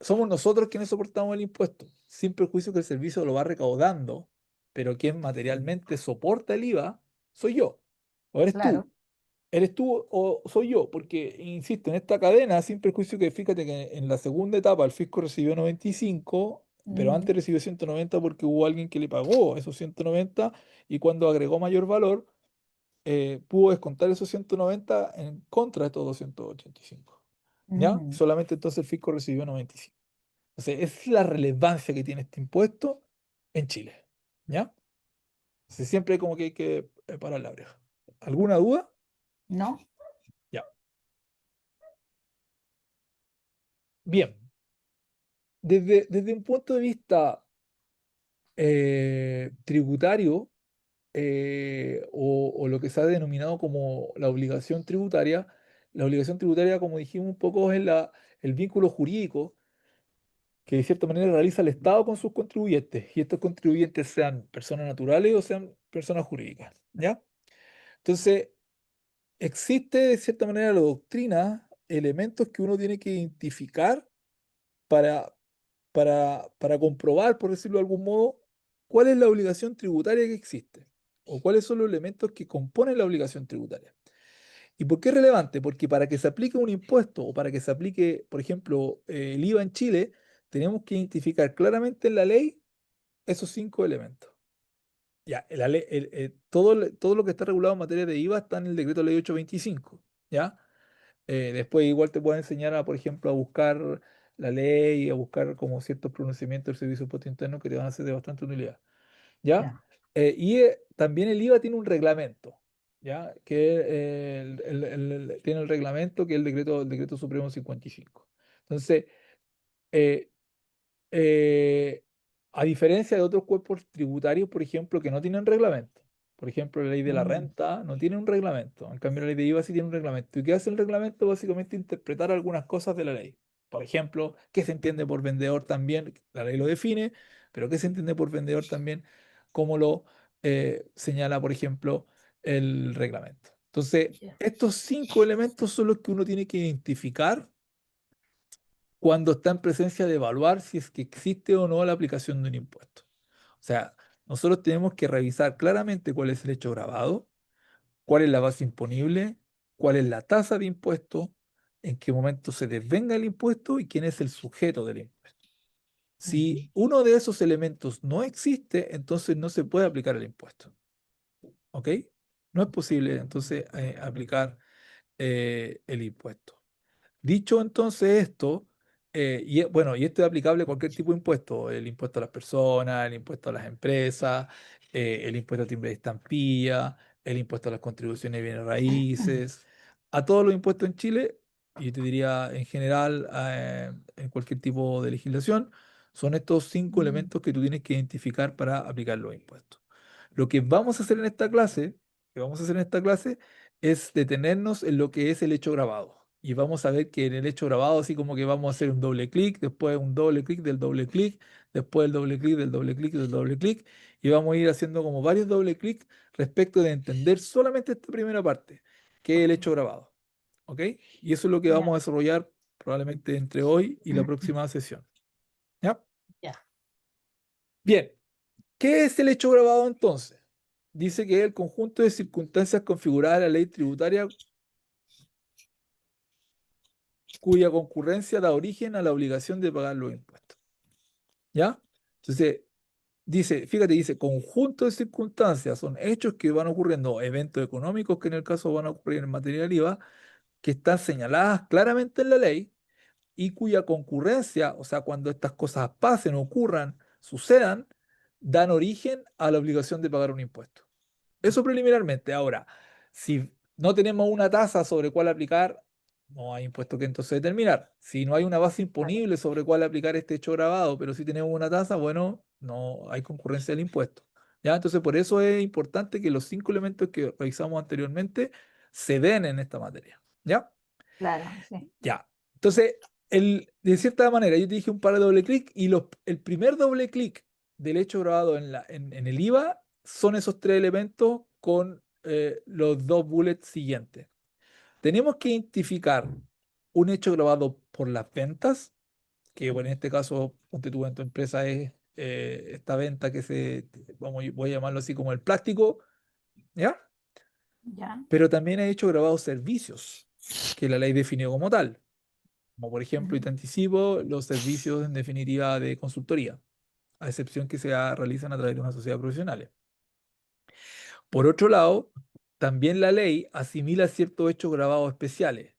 somos nosotros quienes soportamos el impuesto, sin perjuicio que el servicio lo va recaudando, pero quien sí, materialmente soporta el IVA soy yo, o eres tú. claro. ¿Eres tú o soy yo? Porque, insisto, en esta cadena, sin perjuicio que fíjate que en la segunda etapa el fisco recibió 95, pero Ujú, antes recibió 190 porque hubo alguien que le pagó esos 190 y cuando agregó mayor valor, pudo descontar esos 190 en contra de estos 285. ¿Ya? ujú. Solamente entonces el fisco recibió 95. Entonces, esa es la relevancia que tiene este impuesto en Chile. ¿Ya? Entonces, siempre como que hay que parar la oreja. ¿Alguna duda? ¿No? Ya. Bien. Desde un punto de vista tributario, o lo que se ha denominado como la obligación tributaria, como dijimos un poco, es el vínculo jurídico que de cierta manera realiza el Estado con sus contribuyentes, y estos contribuyentes sean personas naturales o sean personas jurídicas, ¿ya? Entonces, existe de cierta manera la doctrina, elementos que uno tiene que identificar para, para comprobar, por decirlo de algún modo, cuál es la obligación tributaria que existe o cuáles son los elementos que componen la obligación tributaria. ¿Y por qué es relevante? Porque para que se aplique un impuesto o para que se aplique, por ejemplo, el IVA en Chile, tenemos que identificar claramente en la ley esos 5 elementos. Ya, todo lo que está regulado en materia de IVA está en el decreto ley 825, ¿ya? Después igual te puedo enseñar a, por ejemplo, a buscar la ley, a buscar como ciertos pronunciamientos del Servicio de Impuesto Interno que te van a ser de bastante utilidad, ¿ya? Ya. También el IVA tiene un reglamento, ¿ya? Que tiene el reglamento que es el decreto Supremo 55. Entonces, eh, eh, a diferencia de otros cuerpos tributarios, por ejemplo, que no tienen reglamento, Por ejemplo, la ley de la Mm, renta no tiene un reglamento. En cambio, la ley de IVA sí tiene un reglamento. ¿Y qué hace el reglamento? Básicamente interpretar algunas cosas de la ley. Por ejemplo, ¿qué se entiende por vendedor también? La ley lo define, pero ¿qué se entiende por vendedor también? Como lo señala, por ejemplo, el reglamento. Entonces, ya. estos 5 elementos son los que uno tiene que identificar cuando está en presencia de evaluar si es que existe o no la aplicación de un impuesto. O sea, nosotros tenemos que revisar claramente cuál es el hecho grabado, cuál es la base imponible, cuál es la tasa de impuesto, en qué momento se desvenga el impuesto y quién es el sujeto del impuesto. Ujú. Si uno de esos elementos no existe, entonces no se puede aplicar el impuesto. ¿Ok? No es posible entonces aplicar el impuesto. Dicho entonces esto, bueno, y esto es aplicable a cualquier tipo de impuesto, el impuesto a las personas, el impuesto a las empresas, el impuesto a timbre de estampilla, el impuesto a las contribuciones de bienes raíces, a todos los impuestos en Chile, y yo te diría en general, en cualquier tipo de legislación, son estos 5 elementos que tú tienes que identificar para aplicar los impuestos. Lo que vamos a hacer en esta clase, que vamos a hacer en esta clase, es detenernos en lo que es el hecho grabado. Y vamos a ver que en el hecho grabado, así como que vamos a hacer un doble clic, después un doble clic del doble clic, después el doble clic del doble clic del doble clic, y vamos a ir haciendo como varios doble clics respecto de entender solamente esta primera parte, que es el Ok, hecho grabado. ¿Ok? Y eso es lo que vamos a ya, desarrollar probablemente entre hoy y la próxima sesión. ¿Ya? ya. Bien, ¿qué es el hecho grabado entonces? Dice que es el conjunto de circunstancias configuradas en la ley tributaria cuya concurrencia da origen a la obligación de pagar los impuestos. ¿Ya? Entonces, fíjate, dice, conjunto de circunstancias, son hechos que van ocurriendo, eventos económicos que en el caso van a ocurrir en materia del IVA, que están señaladas claramente en la ley y cuya concurrencia, o sea, cuando estas cosas pasen, ocurran, sucedan, dan origen a la obligación de pagar un impuesto. Eso preliminarmente. Ahora, si no tenemos una tasa sobre cuál aplicar, no hay impuesto que entonces determinar. Si no hay una base Claro, imponible sobre cuál aplicar este hecho grabado, pero si tenemos una tasa, bueno, no hay concurrencia del impuesto. ¿Ya? Entonces, por eso es importante que los 5 elementos que revisamos anteriormente se den en esta materia. ¿Ya? claro, sí. Ya. Entonces, de cierta manera, yo te dije un par de doble clic y el primer doble clic del hecho grabado en el IVA son esos 3 elementos con los 2 bullets siguientes. Tenemos que identificar un hecho grabado por las ventas, que bueno, en este caso, ponte tú en tu empresa es esta venta voy a llamarlo así como el plástico, ¿ya? Ya. Pero también hay hecho grabados servicios, que la ley definió como tal, como por ejemplo, y Ujú. te anticipo, los servicios en definitiva de consultoría, a excepción que se realizan a través de una sociedad profesional. Por otro lado, también la ley asimila ciertos hechos grabados especiales.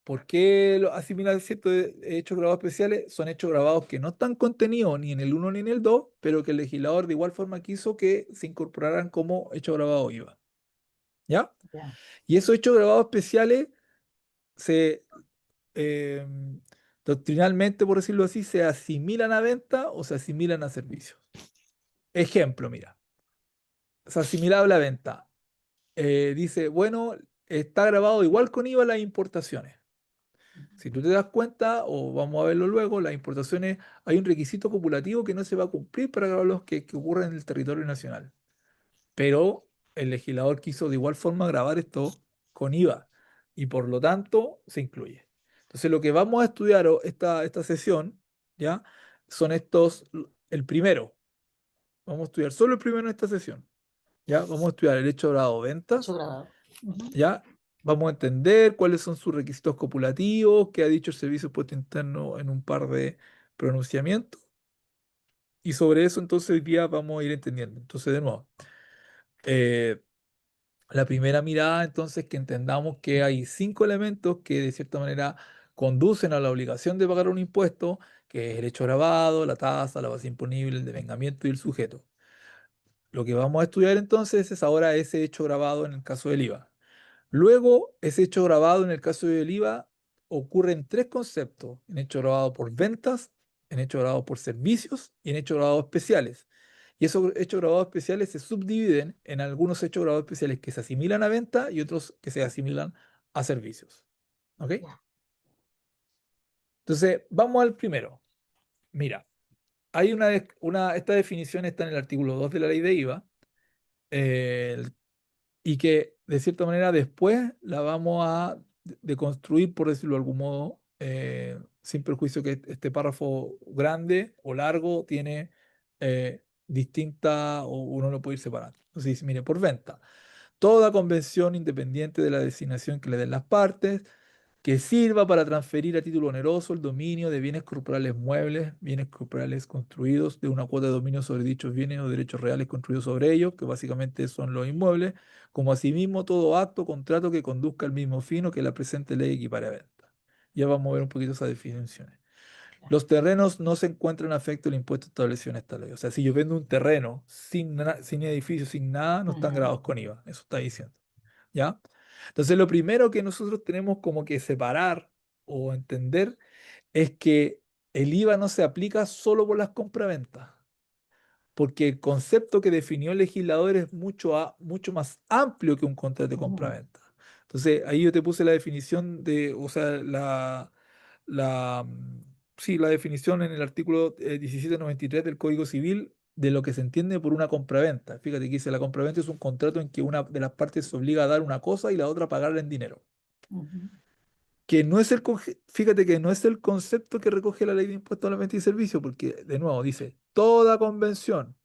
¿Por qué asimila ciertos hechos grabados especiales? Son hechos grabados que no están contenidos ni en el uno ni en el 2, pero que el legislador de igual forma quiso que se incorporaran como hechos grabados IVA. ¿Ya? Ya. Y esos hechos grabados especiales se eh, doctrinalmente, por decirlo así, se asimilan a venta o se asimilan a servicios. Ejemplo, mira, es asimilable a venta. Dice, bueno, está grabado igual con IVA las importaciones. Si tú te das cuenta, o vamos a verlo luego, las importaciones, hay un requisito copulativo que no se va a cumplir para grabar los que ocurren en el territorio nacional. Pero el legislador quiso de igual forma grabar esto con IVA y por lo tanto se incluye. Entonces lo que vamos a estudiar esta sesión, ¿ya? Son el primero, vamos a estudiar solo el primero en esta sesión, ¿ya? Vamos a estudiar el hecho grabado Hecho ventas, grabado. Ujú. ¿ya? Vamos a entender cuáles son sus requisitos copulativos, qué ha dicho el Servicio de Impuesto Interno en un par de pronunciamientos. Y sobre eso entonces hoy día vamos a ir entendiendo. Entonces, de nuevo, eh, la primera mirada, entonces, que entendamos que hay 5 elementos que de cierta manera conducen a la obligación de pagar un impuesto, que es el hecho grabado, la tasa, la base imponible, el devengamiento y el sujeto. Lo que vamos a estudiar entonces es ahora ese hecho grabado en el caso del IVA. Luego, ese hecho grabado en el caso del IVA ocurre en 3 conceptos: en hecho grabado por ventas, en hecho grabado por servicios y en hecho grabado especiales. Y esos hechos grabados especiales se subdividen en algunos hechos grabados especiales que se asimilan a venta y otros que se asimilan a servicios. ¿Ok? Ya. Entonces, vamos al primero. Mira, hay esta definición está en el artículo 2 de la ley de IVA, eh, y que de cierta manera después la vamos a deconstruir, por decirlo de algún modo, sin perjuicio que este párrafo grande o largo tiene distinta, o uno lo puede ir separando. Entonces dice, mire, por venta, toda convención independiente de la designación que le den las partes, que sirva para transferir a título oneroso el dominio de bienes corporales muebles, bienes corporales construidos, de una cuota de dominio sobre dichos bienes o derechos reales construidos sobre ellos, que básicamente son los inmuebles, como asimismo todo acto o contrato que conduzca al mismo fin o que la presente ley equipare a venta. Ya vamos a ver un poquito esas definiciones. Los terrenos no se encuentran afecto del impuesto establecido en esta ley. O sea, si yo vendo un terreno sin edificio, sin nada, no están Ujú, grabados con IVA. Eso está diciendo. ¿Ya? Entonces, lo primero que nosotros tenemos como que separar o entender es que el IVA no se aplica solo por las compraventas, porque el concepto que definió el legislador es mucho más amplio que un contrato de ujú, compraventa. Entonces, ahí yo te puse la definición o sea, sí, la definición en el artículo 1793 del Código Civil de lo que se entiende por una compraventa. Fíjate que dice, la compraventa es un contrato en que una de las partes se obliga a dar una cosa y la otra a pagarla en dinero. ujú, Que no es fíjate que no es el concepto que recoge la ley de impuestos a la venta y servicio, porque de nuevo dice, toda convención,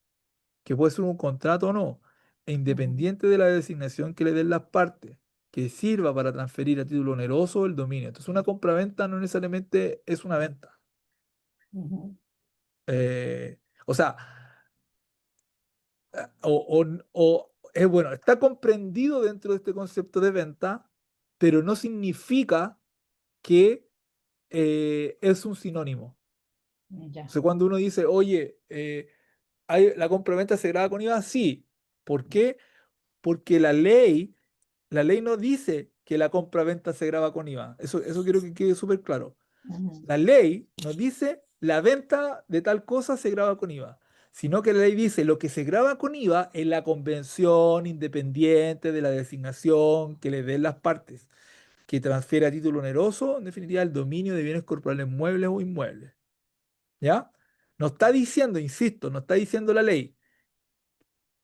que puede ser un contrato o no, e ujú, independiente de la designación que le den las partes, que sirva para transferir a título oneroso el dominio. Entonces, una compraventa no necesariamente es una venta. ujú, O sea, bueno, está comprendido dentro de este concepto de venta, pero no significa que es un sinónimo. O ya. sea, cuando uno dice, oye, la compraventa se graba con IVA, sí. ¿Por qué? Porque la ley no dice que la compraventa se graba con IVA. Eso quiero que quede súper claro. Ujú, La ley no dice la venta de tal cosa se graba con IVA, sino que la ley dice lo que se graba con IVA es la convención independiente de la designación que le den las partes, que transfiere a título oneroso, en definitiva, el dominio de bienes corporales muebles o inmuebles. ¿Ya? No está diciendo, insisto, no está diciendo la ley.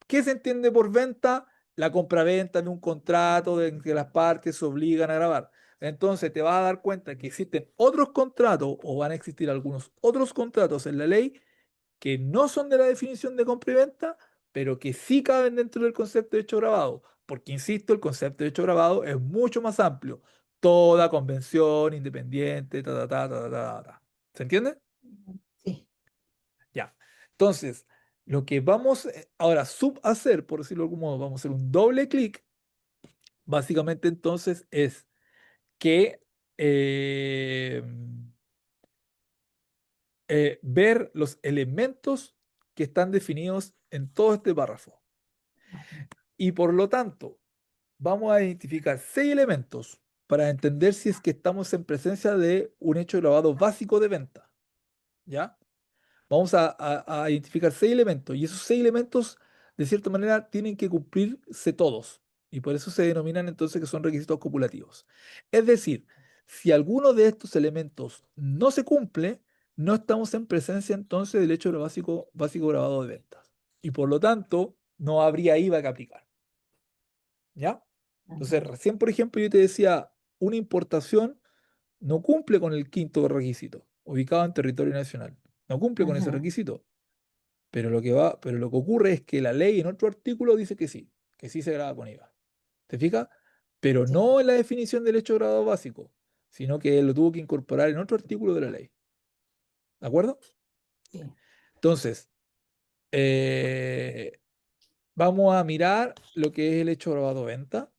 ¿Qué se entiende por venta? La compraventa de un contrato en que las partes se obligan a grabar. Entonces te vas a dar cuenta que existen otros contratos o van a existir algunos otros contratos en la ley que no son de la definición de compra y venta, pero que sí caben dentro del concepto de hecho grabado. Porque, insisto, el concepto de hecho grabado es mucho más amplio. Toda convención independiente, ta, ta, ta, ta, ta, ta, ta. ¿Se entiende? sí. Ya. Entonces, lo que vamos ahora hacer, por decirlo de algún modo, vamos a hacer un doble clic. Básicamente, entonces, es que eh, ver los elementos que están definidos en todo este párrafo. Y por lo tanto, vamos a identificar 6 elementos para entender si es que estamos en presencia de un hecho grabado básico de venta. ¿Ya? Vamos a identificar 6 elementos y esos 6 elementos, de cierta manera, tienen que cumplirse todos. Y por eso se denominan entonces que son requisitos copulativos. Es decir, si alguno de estos elementos no se cumple, no estamos en presencia entonces del hecho básico grabado de ventas. Y por lo tanto, no habría IVA que aplicar. ¿Ya? Entonces, Ujú, recién, por ejemplo, yo te decía, una importación no cumple con el quinto requisito, ubicado en territorio nacional. No cumple con ese ujú, requisito. Pero lo que ocurre es que la ley en otro artículo dice que sí se graba con IVA. ¿Te fijas? Pero sí, no en la definición del hecho grabado básico, sino que lo tuvo que incorporar en otro artículo de la ley. ¿De acuerdo? sí. Entonces, eh, vamos a mirar lo que es el hecho grabado venta.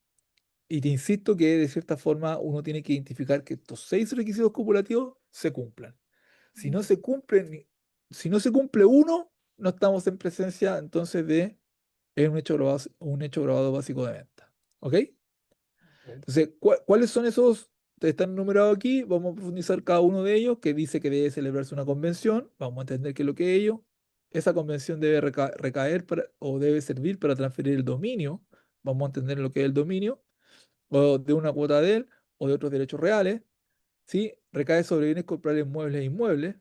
Y te insisto que de cierta forma uno tiene que identificar que estos 6 requisitos copulativos se cumplan. Si no se cumplen, si no se cumple uno, no estamos en presencia entonces de un hecho grabado básico de venta. ¿Ok? Ok. Entonces, ¿cuáles son esos? Están numerados aquí, vamos a profundizar cada uno de ellos, que dice que debe celebrarse una convención, vamos a entender qué es lo que es ello, esa convención debe recaer o debe servir para transferir el dominio, vamos a entender lo que es el dominio, o de una cuota de él, o de otros derechos reales, ¿sí? Recae sobre bienes corporales muebles e inmuebles,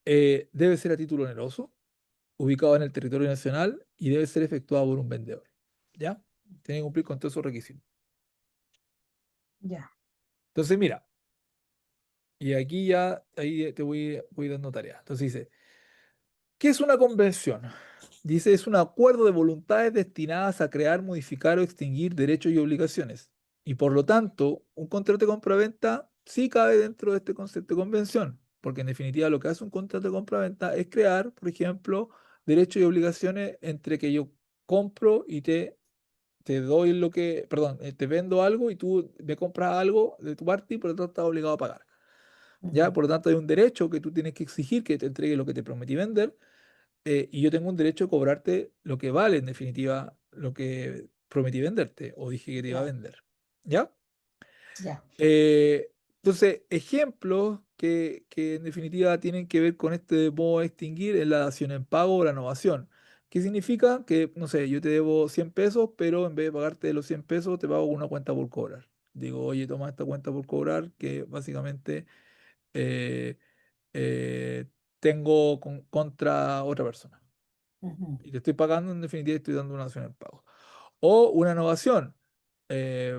debe ser a título oneroso, ubicado en el territorio nacional y debe ser efectuado por un vendedor, ¿ya? Tiene que cumplir con todos esos requisitos. Ya. Entonces, mira, y aquí ya, ahí te voy dando tarea. Entonces dice, ¿qué es una convención? Dice, es un acuerdo de voluntades destinadas a crear, modificar o extinguir derechos y obligaciones. Y por lo tanto, un contrato de compraventa sí cabe dentro de este concepto de convención, porque en definitiva lo que hace un contrato de compraventa es crear, por ejemplo, derechos y obligaciones entre que yo compro y te doy lo que, perdón, te vendo algo y tú me compras algo de tu parte y por lo tanto estás obligado a pagar. ¿Ya? Ujú. Por lo tanto, hay un derecho que tú tienes que exigir que te entregue lo que te prometí vender, y yo tengo un derecho a cobrarte lo que vale, en definitiva, lo que prometí venderte o dije que te iba a Ya, vender. ¿Ya? ya. Entonces, ejemplos que en definitiva tienen que ver con este modo de extinguir es la dación en pago o la novación. ¿Qué significa? Que, no sé, yo te debo 100 pesos, pero en vez de pagarte los 100 pesos, te pago una cuenta por cobrar. Digo, oye, toma esta cuenta por cobrar, que básicamente eh, eh, tengo contra otra persona. Ujú. Y te estoy pagando, en definitiva, estoy dando una dación en pago. O una innovación.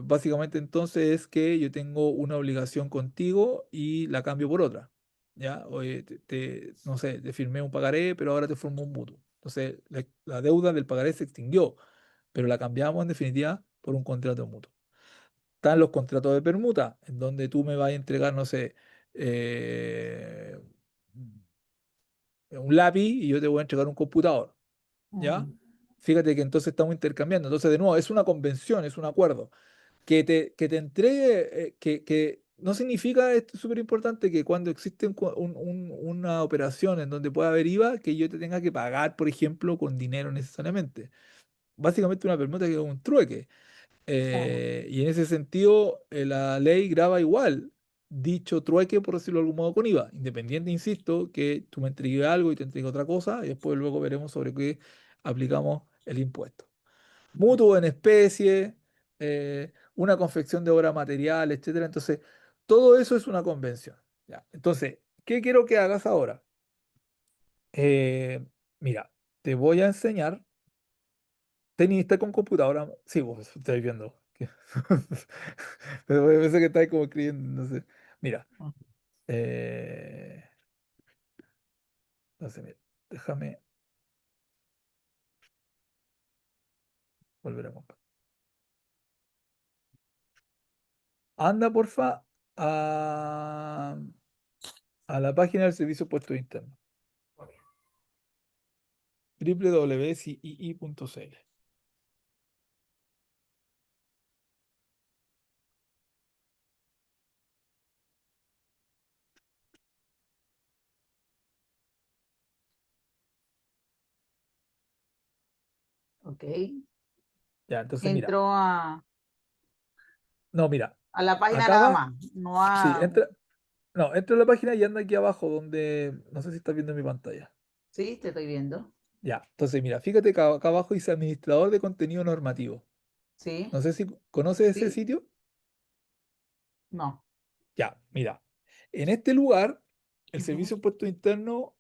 Básicamente entonces es que yo tengo una obligación contigo y la cambio por otra. ¿Ya? Oye, no sé, te firmé un pagaré, pero ahora te formo un mutuo. Entonces, la deuda del pagaré se extinguió, pero la cambiamos en definitiva por un contrato mutuo. Están los contratos de permuta, en donde tú me vas a entregar, no sé, eh, un lápiz y yo te voy a entregar un computador. ¿Ya? Ujú. Fíjate que entonces estamos intercambiando. Entonces, de nuevo, es una convención, es un acuerdo. Que te entregue, que no significa, esto es súper importante, que cuando existe una operación en donde pueda haber IVA, que yo te tenga que pagar, por ejemplo, con dinero necesariamente. Básicamente una permuta que es un trueque. Claro. Y en ese sentido, la ley grava igual dicho trueque, por decirlo de algún modo, con IVA. Independiente, insisto, que tú me entregues algo y te entregue otra cosa, y después luego veremos sobre qué aplicamos el impuesto. Mutuo en especie, una confección de obra material, etcétera. Entonces, todo eso es una convención. ¿Ya? Entonces, ¿qué quiero que hagas ahora? Eh, Mira, te voy a enseñar. Tenista con computadora. Sí, vos estáis viendo. Pero pensé que estáis como escribiendo, no sé. Mira, Ujú. eh, no sé, mira, déjame volver a compartir. Anda, porfa, a, a la página del Servicio de Puestos Internos, www.cii.cl. Ok. Ya, entonces mira, Entro no, mira, a la página nada acaba, más, no sí, a... entra, no, entra a la página y anda aquí abajo donde, no sé si estás viendo mi pantalla. Sí, te estoy viendo. Ya, entonces mira, fíjate que acá abajo dice administrador de contenido normativo. Sí, No sé si conoces ese sí, sitio. no. Ya, mira, en este lugar, el Ujú. Servicio de Impuestos Internos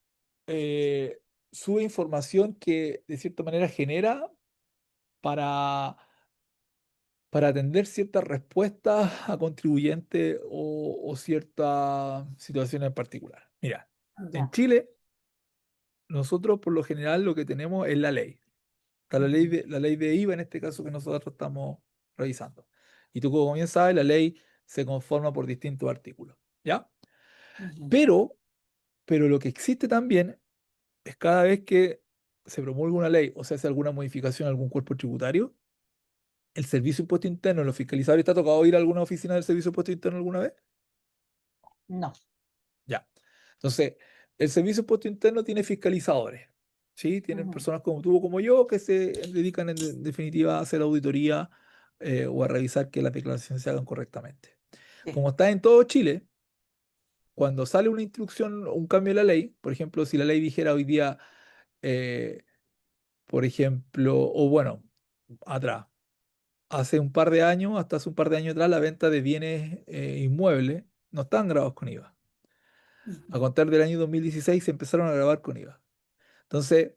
eh, sube información que de cierta manera genera para, para atender ciertas respuestas a contribuyentes o ciertas situaciones en particular. Mira, en Ya. Chile, nosotros por lo general lo que tenemos es la ley. Está Ujú. la ley de IVA en este caso que nosotros estamos revisando. Y tú, como bien sabes, la ley se conforma por distintos artículos. ¿Ya? Ujú. Pero, pero lo que existe también es cada vez que se promulga una ley o se hace alguna modificación a algún cuerpo tributario, el Servicio de Impuesto Interno, los fiscalizadores, ¿te ha tocado ir a alguna oficina del Servicio de Impuesto Interno alguna vez? No. Ya. Entonces, el Servicio de Impuesto Interno tiene fiscalizadores, ¿sí? Tienen Ujú. personas como tú o como yo que se dedican en definitiva a hacer auditoría, o a revisar que las declaraciones se hagan correctamente. Sí. Como está en todo Chile, cuando sale una instrucción, un cambio de la ley, por ejemplo, si la ley dijera hoy día, eh, por ejemplo, o bueno, atrás, hace un par de años, hasta hace un par de años atrás, la venta de bienes inmuebles no estaban grabados con IVA. A Ujú. contar del año 2016 se empezaron a grabar con IVA. Entonces,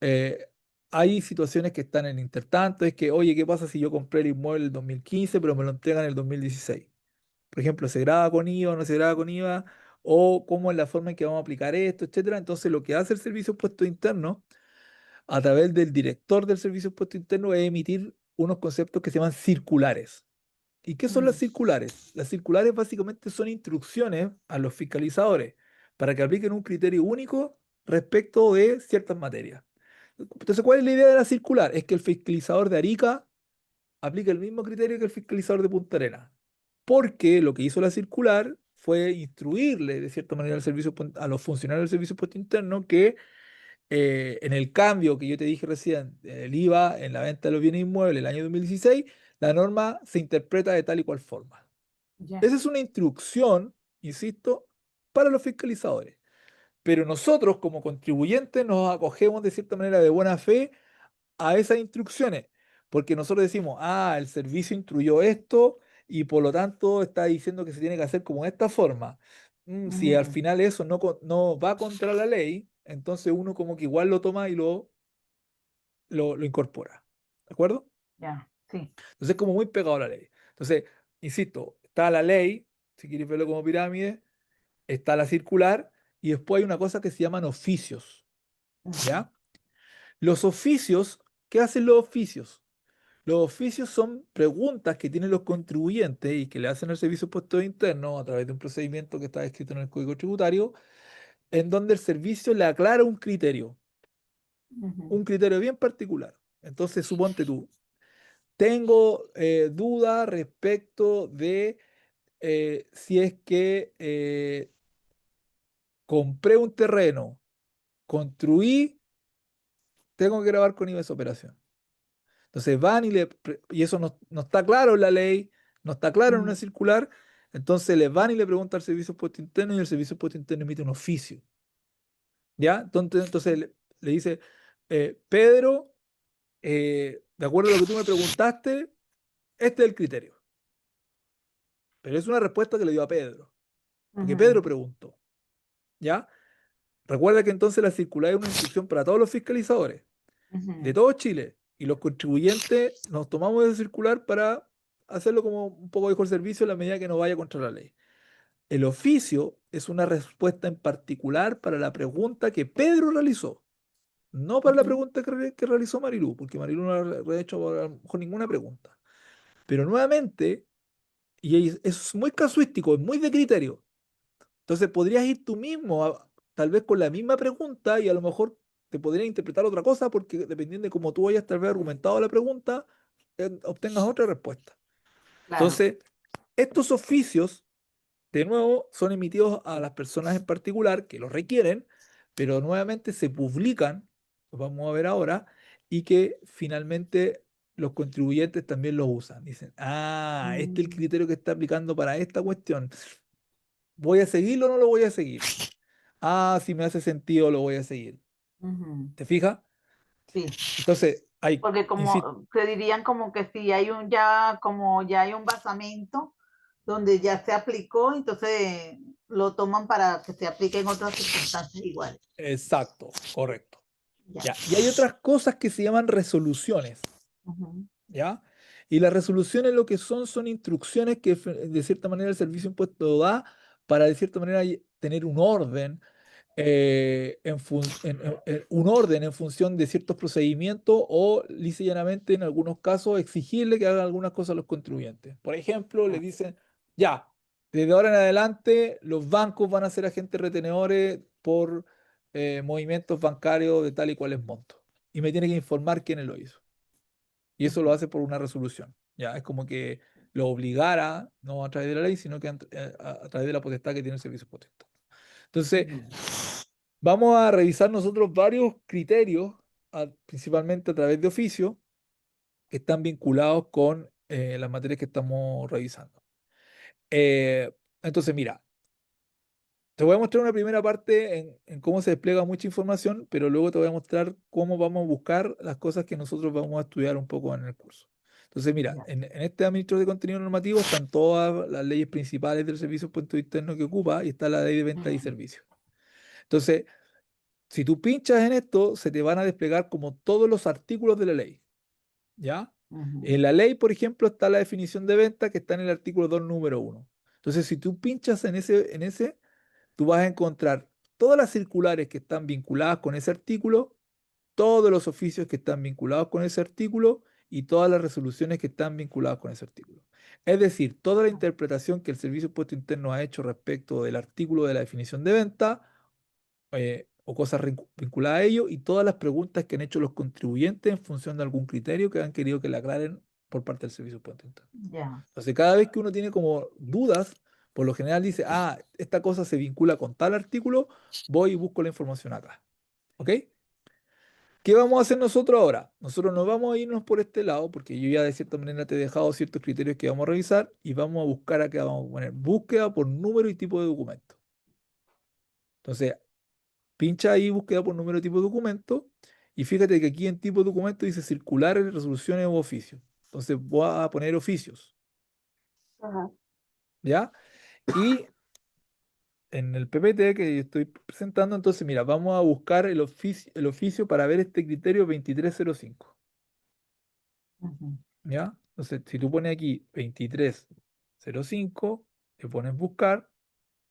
eh, hay situaciones que están en intertanto, es que, oye, ¿qué pasa si yo compré el inmueble en el 2015, pero me lo entregan en el 2016? Por ejemplo, ¿se graba con IVA o no se graba con IVA? ¿O cómo es la forma en que vamos a aplicar esto, etcétera? Entonces, lo que hace el Servicio de Impuestos Internos, a través del director del Servicio de Impuestos Internos, es emitir unos conceptos que se llaman circulares. ¿Y qué son las Ujú. circulares? Las circulares básicamente son instrucciones a los fiscalizadores para que apliquen un criterio único respecto de ciertas materias. Entonces, ¿cuál es la idea de la circular? Es que el fiscalizador de Arica aplique el mismo criterio que el fiscalizador de Punta Arenas. Porque lo que hizo la circular fue instruirle de cierta manera a los funcionarios del Servicio de Impuesto Interno que en el cambio que yo te dije recién, el IVA en la venta de los bienes inmuebles el año 2016, la norma se interpreta de tal y cual forma. Ya. Esa es una instrucción, insisto, para los fiscalizadores. Pero nosotros como contribuyentes nos acogemos de cierta manera de buena fe a esas instrucciones, porque nosotros decimos, ah, el servicio instruyó esto y por lo tanto está diciendo que se tiene que hacer como de esta forma. Si al Ujú. final eso no va contra la ley, entonces uno como que igual lo toma y lo incorpora. ¿De acuerdo? Ya, sí. Entonces es como muy pegado a la ley. Entonces, insisto, está la ley, si quieres verlo como pirámide, está la circular y después hay una cosa que se llaman oficios, Ujú. ¿ya? Los oficios, ¿qué hacen los oficios? Los oficios son preguntas que tienen los contribuyentes y que le hacen al Servicio de Impuestos Internos a través de un procedimiento que está escrito en el Código Tributario, en donde el servicio le aclara Ujú. un criterio bien particular. Entonces, suponte tú, tengo duda respecto de si es que compré un terreno, construí, tengo que grabar con IVA esa operación. Entonces van y eso no está claro en la ley, no está claro en una Ujú. circular, entonces le van y le preguntan al Servicio de Impuesto Interno y el Servicio de Impuesto Interno emite un oficio, ¿ya? Entonces le dice, Pedro, de acuerdo a lo que tú me preguntaste, este es el criterio. Pero es una respuesta que le dio a Pedro, porque Ujú. Pedro preguntó, ¿ya? Recuerda que entonces la circular es una instrucción para todos los fiscalizadores de Ujú. todo Chile y los contribuyentes nos tomamos ese circular para hacerlo como un poco mejor servicio en la medida que no vaya contra la ley. El oficio es una respuesta en particular para la pregunta que Pedro realizó, no para la Ujú. pregunta que realizó Marilú, porque Marilú no ha hecho a lo mejor ninguna pregunta. Pero nuevamente, es muy casuístico, es muy de criterio. Entonces podrías ir tú mismo, tal vez con la misma pregunta y a lo mejor te podrían interpretar otra cosa porque dependiendo de cómo tú hayas tal vez argumentado la pregunta, obtengas otra respuesta. Claro. Entonces, estos oficios, de nuevo, son emitidos a las personas en particular que los requieren, pero nuevamente se publican, lo vamos a ver ahora, y que finalmente los contribuyentes también los usan. Dicen, ah, este es el Mm. criterio que está aplicando para esta cuestión. ¿Voy a seguirlo o no lo voy a seguir? Ah, si me hace sentido, lo voy a seguir. Ujú. ¿Te fijas? Sí. Entonces, hay, Porque insisto, como te dirían como que si hay un ya, como ya hay un basamento donde ya se aplicó, entonces lo toman para que se aplique en otras circunstancias iguales. exacto, correcto. Ya. Ya. Y hay otras cosas que se llaman resoluciones, Ujú. ¿ya? Y las resoluciones lo que son instrucciones que de cierta manera el servicio de impuesto da para de cierta manera tener un orden un orden en función de ciertos procedimientos o, lisa y llanamente, en algunos casos, exigirle que hagan algunas cosas a los contribuyentes. Por ejemplo, le Ya. dicen, ya, desde ahora en adelante los bancos van a ser agentes retenedores por movimientos bancarios de tal y cual es monto. Y me tiene que informar quién lo hizo. Y eso lo Ujú. hace por una resolución. Ya, es como que lo obligara, no a través de la ley, sino que a través de la potestad que tiene el servicio potestad. Entonces, Ujú. vamos a revisar nosotros varios criterios, principalmente a través de oficio, que están vinculados con las materias que estamos revisando. Eh, entonces, mira, Te voy a mostrar una primera parte en cómo se despliega mucha información, pero luego te voy a mostrar cómo vamos a buscar las cosas que nosotros vamos a estudiar un poco en el curso. Entonces, mira, Ya. en este administrador de contenido normativo están todas las leyes principales del servicio puesto interno que ocupa y está la ley de ventas y Ujú, servicios. Entonces, si tú pinchas en esto, se te van a desplegar como todos los artículos de la ley, ¿ya? ujú. En la ley, por ejemplo, está la definición de venta que está en el artículo 2, número 1. Entonces, si tú pinchas en ese, tú vas a encontrar todas las circulares que están vinculadas con ese artículo, todos los oficios que están vinculados con ese artículo y todas las resoluciones que están vinculadas con ese artículo. Es decir, toda la interpretación que el Servicio de Impuesto Interno ha hecho respecto del artículo de la definición de venta o cosas vinculadas a ello y todas las preguntas que han hecho los contribuyentes en función de algún criterio que han querido que le aclaren por parte del Servicio de Impuesto Interno. Ya. Entonces, cada vez que uno tiene como dudas, por lo general dice, ah, esta cosa se vincula con tal artículo, voy y busco la información acá. ¿Ok? ¿Qué vamos a hacer nosotros ahora? Nosotros no vamos a irnos por este lado, porque yo ya de cierta manera te he dejado ciertos criterios que vamos a revisar y vamos a buscar acá, vamos a poner búsqueda por número y tipo de documento. Entonces, pincha ahí búsqueda por número y tipo de documento y fíjate que aquí en tipo de documento dice circulares, resoluciones u oficios. Entonces, voy a poner oficios, Ajá. ¿ya? Y en el PPT que yo estoy presentando, entonces mira, vamos a buscar el oficio para ver este criterio 2305, Ujú, ¿ya? Entonces, si tú pones aquí 2305, le pones buscar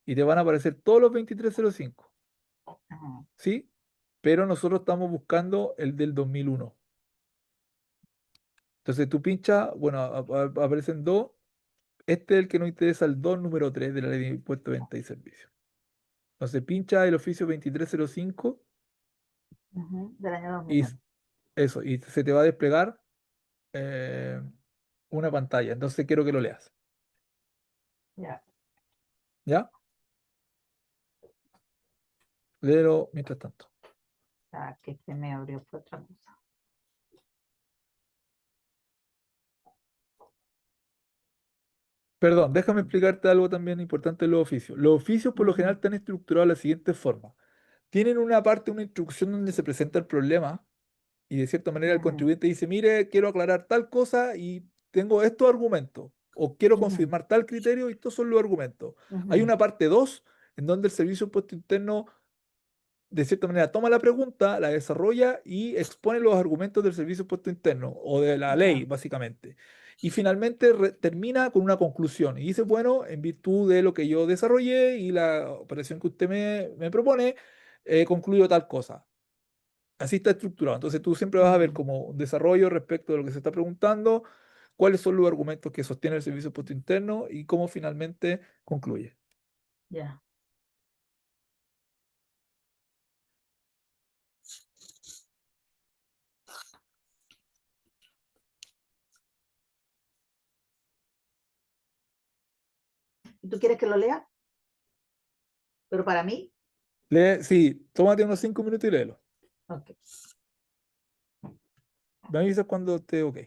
y te van a aparecer todos los 2305, ajá. ¿sí? Pero nosotros estamos buscando el del 2001. Entonces tú pinchas, bueno, aparecen dos. Este es el que nos interesa, el 2 número 3 de la ley de impuestos, venta y servicios. Entonces pincha el oficio 2305 Ujú, del año y 2001. eso, y se te va a desplegar eh, una pantalla. Entonces quiero que lo leas. Ya. ¿Ya? Léelo mientras tanto. Ya que se me abrió fue otra cosa. Perdón, déjame explicarte algo también importante de los oficios. Los oficios por lo general Ujú, están estructurados de la siguiente forma. Tienen una parte, una instrucción donde se presenta el problema y de cierta manera el ujú, contribuyente dice, mire, quiero aclarar tal cosa y tengo estos argumentos, o quiero ujú, confirmar tal criterio y estos son los argumentos. Hay ujú. una parte 2 en donde el Servicio de Impuesto Interno de cierta manera toma la pregunta, la desarrolla y expone los argumentos del Servicio de Impuesto Interno o de la ley, Ya. básicamente. Y finalmente termina con una conclusión y dice, bueno, en virtud de lo que yo desarrollé y la operación que usted me propone, concluyo tal cosa. Así está estructurado. Entonces tú siempre vas a ver Ujú, como un desarrollo respecto de lo que se está preguntando, cuáles son los argumentos que sostiene el Servicio de Impuesto Interno y cómo finalmente concluye. ya. ¿Y tú quieres que lo lea? Pero para mí, Sí, tómate unos 5 minutos y léelo. ok. Me avisas cuando esté ok.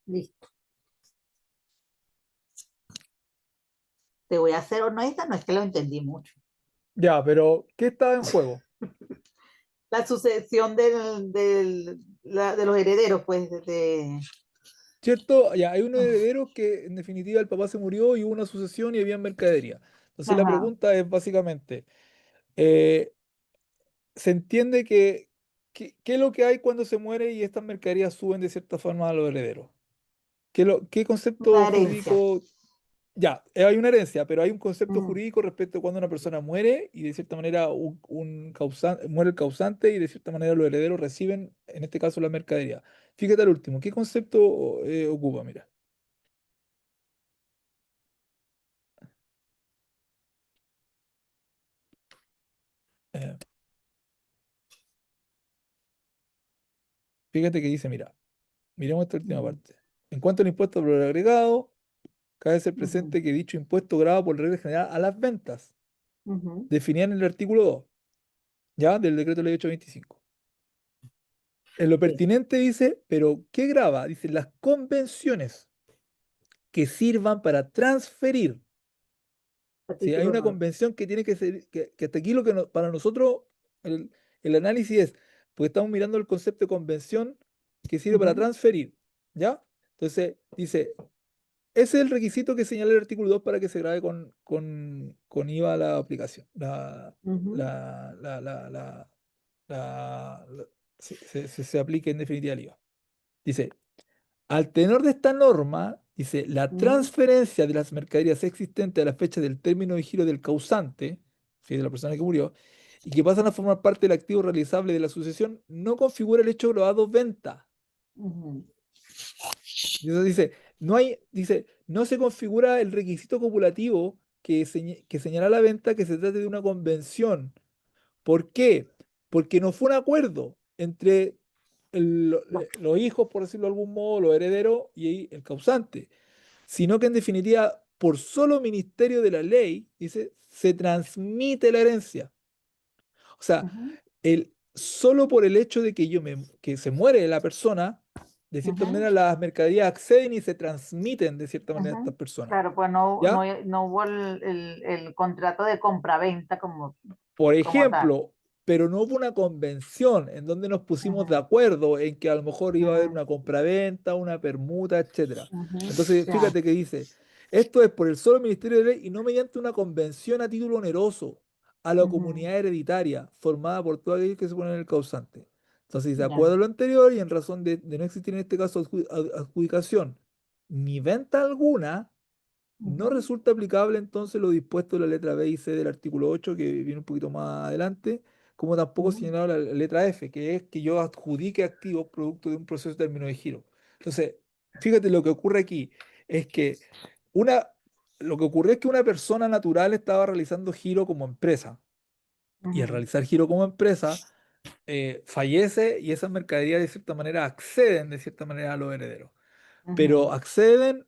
Listo. Te voy a ser honesta, no es que lo entendí mucho. Ya, pero ¿qué estaba en juego? La sucesión de los herederos, pues, ¿Cierto? Ya, hay unos herederos que en definitiva el papá se murió y hubo una sucesión y había mercadería. Entonces la ajá, pregunta es básicamente, eh, ¿se entiende qué es lo que hay cuando se muere y estas mercaderías suben de cierta forma a los herederos? ¿Qué concepto una herencia. jurídico? Ya, hay una herencia, pero hay un concepto Ujú, jurídico respecto a cuando una persona muere y de cierta manera muere el causante y de cierta manera los herederos reciben, en este caso, la mercadería. Fíjate al último, ¿qué concepto ocupa? Mira, eh, fíjate que dice, mira, miremos esta última ujú, parte. En cuanto al impuesto por el agregado, cabe ser ujú, presente que dicho impuesto grava por regla general a las ventas, ujú. definida en el artículo 2, ¿ya? Del decreto ley 825. En lo Sí, pertinente dice, pero ¿qué grava? Dice las convenciones que sirvan para transferir. a Si hay título una nuevo. convención que tiene que ser, que hasta aquí lo que para nosotros el análisis es, porque estamos mirando el concepto de convención que sirve para Ujú, transferir, ¿ya? Entonces, dice, ese es el requisito que señala el artículo 2 para que se grabe con IVA la aplicación. ujú, La, la, la, la, se aplique en definitiva el IVA. Dice, al tenor de esta norma, dice, la ujú, transferencia de las mercaderías existentes a la fecha del término de giro del causante, sí, de la persona que murió, y que pasan a formar parte del activo realizable de la sucesión, no configura el hecho grabado venta. ujú, Y eso dice, dice, no se configura el requisito copulativo que señala la venta que se trate de una convención. ¿Por qué? Porque no fue un acuerdo entre los hijos, por decirlo de algún modo, los herederos y el causante, sino que en definitiva, por solo ministerio de la ley, dice, se transmite la herencia. O sea, ujú, solo por el hecho de que se muere la persona, de cierta ujú, manera las mercaderías acceden y se transmiten de cierta manera a estas ujú. personas. Claro, pues no, ¿Ya? no hubo el contrato de compraventa Por como tal. ejemplo, pero no hubo una convención en donde nos pusimos de Ujú, acuerdo en que a lo mejor iba a haber ujú, una compraventa, una permuta, etcétera. ujú. Entonces, Ya. fíjate que dice, esto es por el solo Ministerio de Ley y no mediante una convención a título oneroso a la Ujú, comunidad hereditaria formada por todos aquellos que se ponen en el causante. Entonces, de ya. acuerdo a lo anterior y en razón de no existir en este caso adjudicación ni venta alguna, no Ujú, resulta aplicable entonces lo dispuesto en la letra B y C del artículo 8, que viene un poquito más adelante, como tampoco ujú, señalado la letra F, que es que yo adjudique activos producto de un proceso de término de giro. Entonces, fíjate lo que ocurre aquí, es que una, lo que ocurrió es que una persona natural estaba realizando giro como empresa, y al ujú, realizar giro como empresa, fallece y esas mercaderías de cierta manera acceden de cierta manera a los herederos, pero ujú, acceden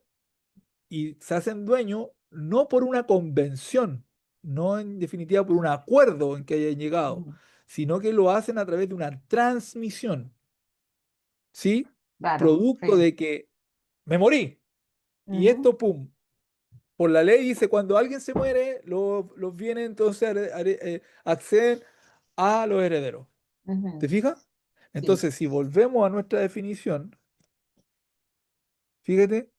y se hacen dueños no por una convención, no en definitiva por un acuerdo en que hayan llegado, ujú. sino que lo hacen a través de una transmisión, ¿sí? Claro, Producto sí. de que me morí y Ujú, esto, pum, por la ley dice, cuando alguien se muere, los bienes entonces acceden a los herederos. ¿Te ujú. fijas? Sí. Entonces, si volvemos a nuestra definición, fíjate,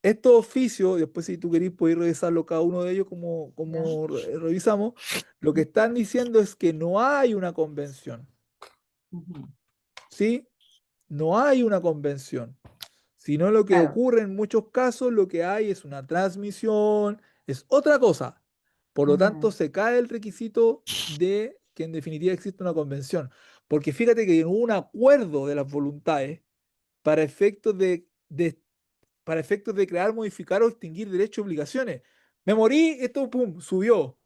estos oficios, después si tú querés podéis revisarlo cada uno de ellos como, Ya. revisamos, lo que están diciendo es que no hay una convención, Ujú. ¿sí? No hay una convención, sino lo que Claro. ocurre en muchos casos, lo que hay es una transmisión, es otra cosa. Por lo tanto, Ujú, se cae el requisito de que en definitiva existe una convención, porque fíjate que hubo un acuerdo de las voluntades para efectos para efectos de crear, modificar o extinguir derechos y obligaciones. Me morí, esto, pum, subió.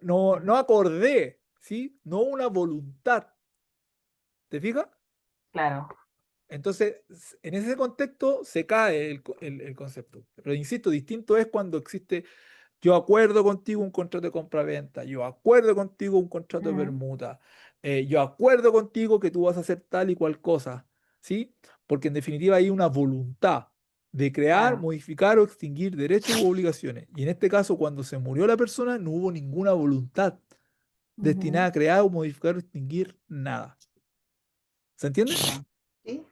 ujú. No acordé, ¿sí? No una voluntad. ¿Te fijas? Claro. Entonces, en ese contexto se cae el concepto. Pero insisto, distinto es cuando existe, yo acuerdo contigo un contrato de compraventa, yo acuerdo contigo un contrato de Ujú, permuta, yo acuerdo contigo que tú vas a hacer tal y cual cosa, ¿sí? porque en definitiva hay una voluntad de crear, Ya. modificar o extinguir derechos u obligaciones. Y en este caso, cuando se murió la persona, no hubo ninguna voluntad destinada Ujú. a crear o modificar o extinguir nada. ¿Se entiende? Ya. ¿Sí?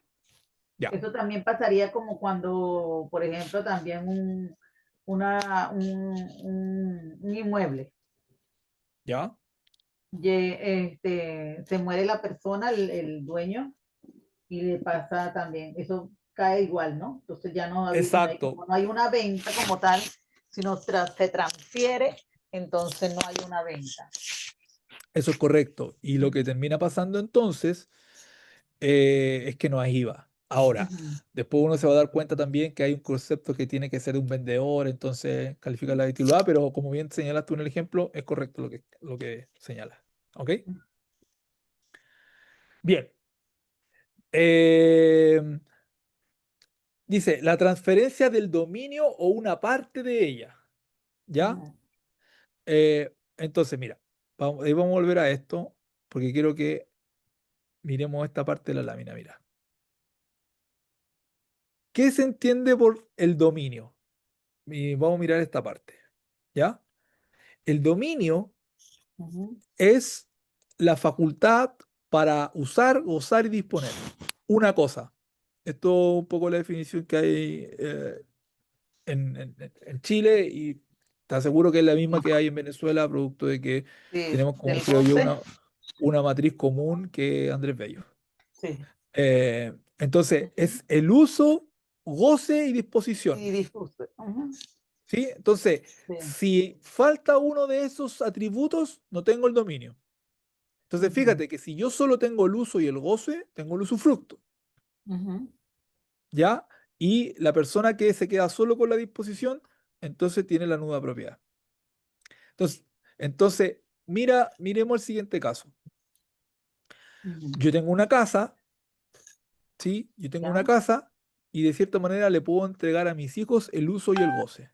Ya, Eso también pasaría como cuando, por ejemplo, también un inmueble. ya, Se muere la persona, el dueño, y le pasa también, eso cae igual, ¿no? Entonces ya no hay, exacto. como no hay una venta como tal, sino se transfiere, entonces no hay una venta. Eso es correcto. Y lo que termina pasando entonces es que no hay IVA. Ahora, Ujú. después uno se va a dar cuenta también que hay un concepto que tiene que ser un vendedor, entonces califica la titular, pero como bien señalaste tú en el ejemplo, es correcto lo que señala. ¿Ok? Bien. Eh, dice, la transferencia del dominio o una parte de ella. ¿Ya? Ujú. Entonces, mira, ahí vamos a volver a esto, porque quiero que miremos esta parte de la lámina. Mira. ¿Qué se entiende por el dominio? Y vamos a mirar esta parte. ¿Ya? El dominio Ujú. es la facultad para usar, gozar y disponer. Una cosa. Esto es un poco la definición que hay en Chile y te aseguro que es la misma que hay en Venezuela, producto de que Sí, tenemos como, del creo yo, goce, una matriz común que es Andrés Bello. sí. Entonces, Ujú. es el uso, goce y disposición. Y disgusto. Ujú. ¿Sí? Entonces, Sí. si falta uno de esos atributos, no tengo el dominio. Entonces, Ujú. fíjate que si yo solo tengo el uso y el goce, tengo el usufructo, Ujú. ¿ya? Y la persona que se queda solo con la disposición, entonces tiene la nuda propiedad. Entonces, miremos el siguiente caso. Ujú. Yo tengo una casa, ¿sí? Yo tengo una ¿Ya? casa y de cierta manera le puedo entregar a mis hijos el uso y el goce,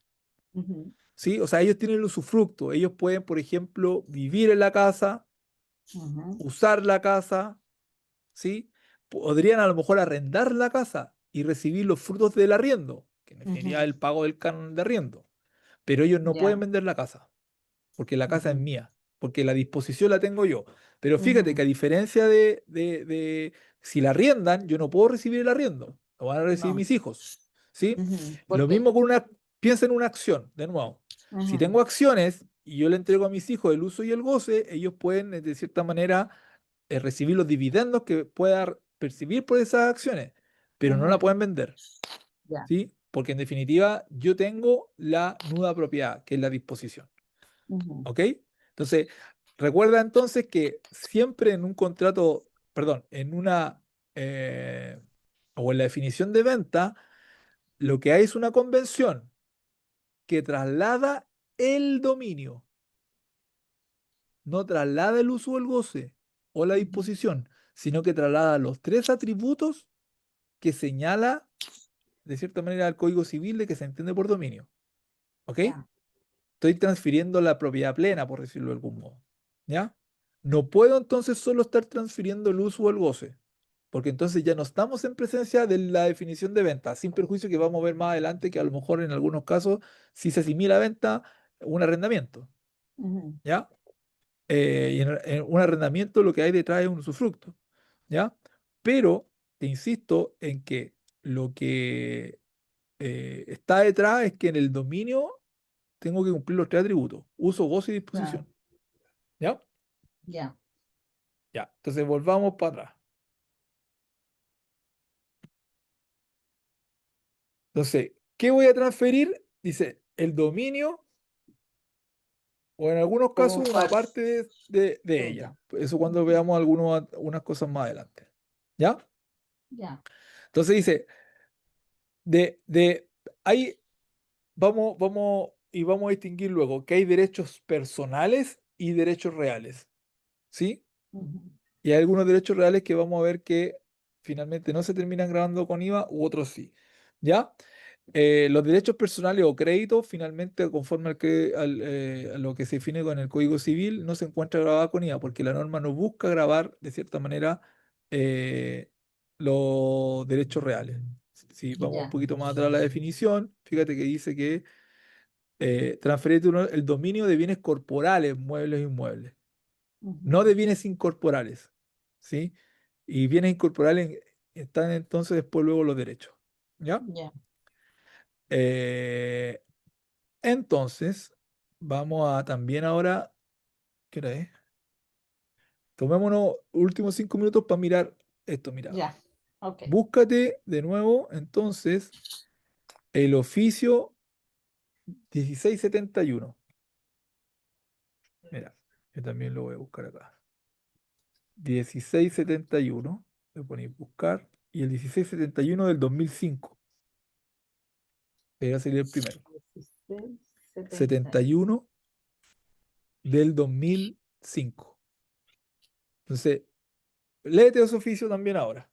Ujú. ¿sí? O sea, ellos tienen el usufructo. Ellos pueden, por ejemplo, vivir en la casa, Ujú. usar la casa, ¿sí? Podrían a lo mejor arrendar la casa y recibir los frutos del arriendo, que en definitiva es Ujú. el pago del canon de arriendo. Pero ellos no pueden Ya. vender la casa, porque la casa es Ujú. mía, porque la disposición la tengo yo. Pero fíjate que Ujú. a diferencia de si la arriendan, yo no puedo recibir el arriendo, lo van a recibir No. mis hijos, ¿sí? Ujú. ¿Por Lo qué? mismo con piensa en una acción, de nuevo. Si Ujú. tengo acciones y yo le entrego a mis hijos el uso y el goce, ellos pueden, de cierta manera, recibir los dividendos que pueda percibir por esas acciones, pero no la Ujú. pueden vender, Ya. ¿sí? Porque en definitiva yo tengo la nuda propiedad, que es la disposición. Ujú. ¿Ok? Entonces, recuerda entonces que siempre en un contrato, perdón, o en la definición de venta, lo que hay es una convención que traslada el dominio, no traslada el uso o el goce o la Ujú. disposición, sino que traslada los tres atributos que señala, de cierta manera, el Código Civil de que se entiende por dominio. ¿Ok? Ya. Estoy transfiriendo la propiedad plena, por decirlo de algún modo. ¿Ya? No puedo entonces solo estar transfiriendo el uso o el goce, porque entonces ya no estamos en presencia de la definición de venta, sin perjuicio que vamos a ver más adelante que a lo mejor en algunos casos sí se asimila a venta un arrendamiento. Ujú. ¿Ya? Y en un arrendamiento lo que hay detrás es un usufructo. ¿Ya? Pero te insisto en que lo que está detrás es que en el dominio tengo que cumplir los tres atributos, uso, goce y Ya. disposición. ¿Ya? Ya. Ya. Entonces volvamos para atrás. Entonces, ¿qué voy a transferir? Dice el dominio o en algunos O casos una parte parte de de ella. ella. Eso cuando Ujú. veamos algunas cosas más adelante. ¿Ya? Ya. Entonces dice, ahí vamos a distinguir luego que hay derechos personales y derechos reales. ¿Sí? Ujú. Y hay algunos derechos reales que vamos a ver que finalmente no se terminan grabando con IVA u otros sí. ¿Ya? Los derechos personales o créditos, finalmente, conforme a lo que se define con el Código Civil, no se encuentra grabada con IVA, porque la norma no busca grabar, de cierta manera, eh, los derechos reales. Si vamos un Ya, poquito más atrás a la definición, fíjate que dice que transferir el dominio de bienes corporales, muebles e inmuebles, no ujú, de bienes incorporales, ¿sí? Y bienes incorporales están entonces después luego los derechos, ¿ya? ya, Eh, entonces, vamos a también ahora, ¿qué hora es? Tomémonos últimos 5 minutos para mirar esto, mira. ya. Ok. Búscate de nuevo, entonces, el oficio 1671. Mira, yo también lo voy a buscar acá. 1671, le ponéis buscar, y el 1671 del 2005. Debería salir el primero. 16, 70. 71 del 2005. Entonces, léete ese oficio también ahora.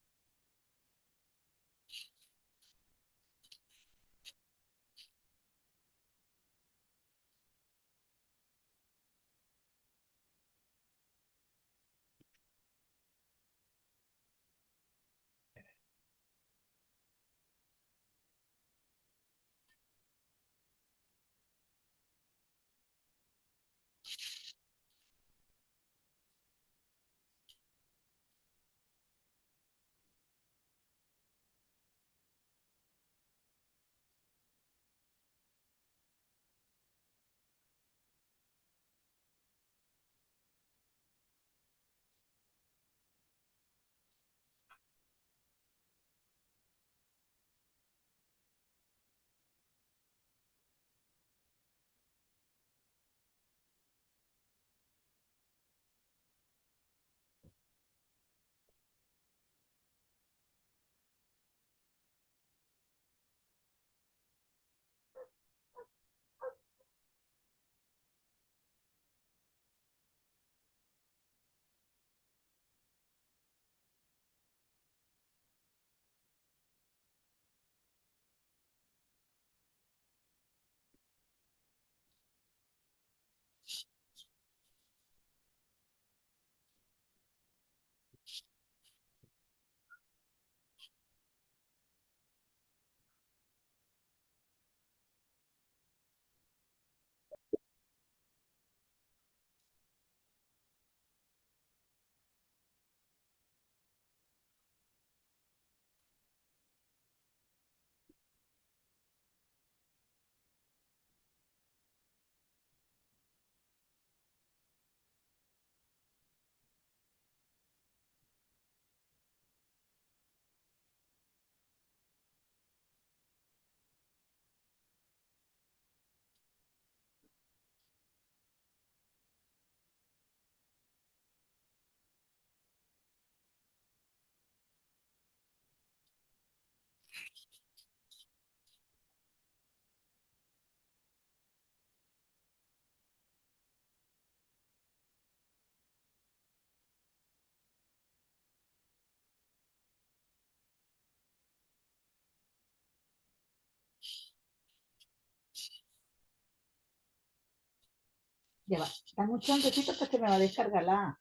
Ya va. Dame un chancecito que se me va a descargar la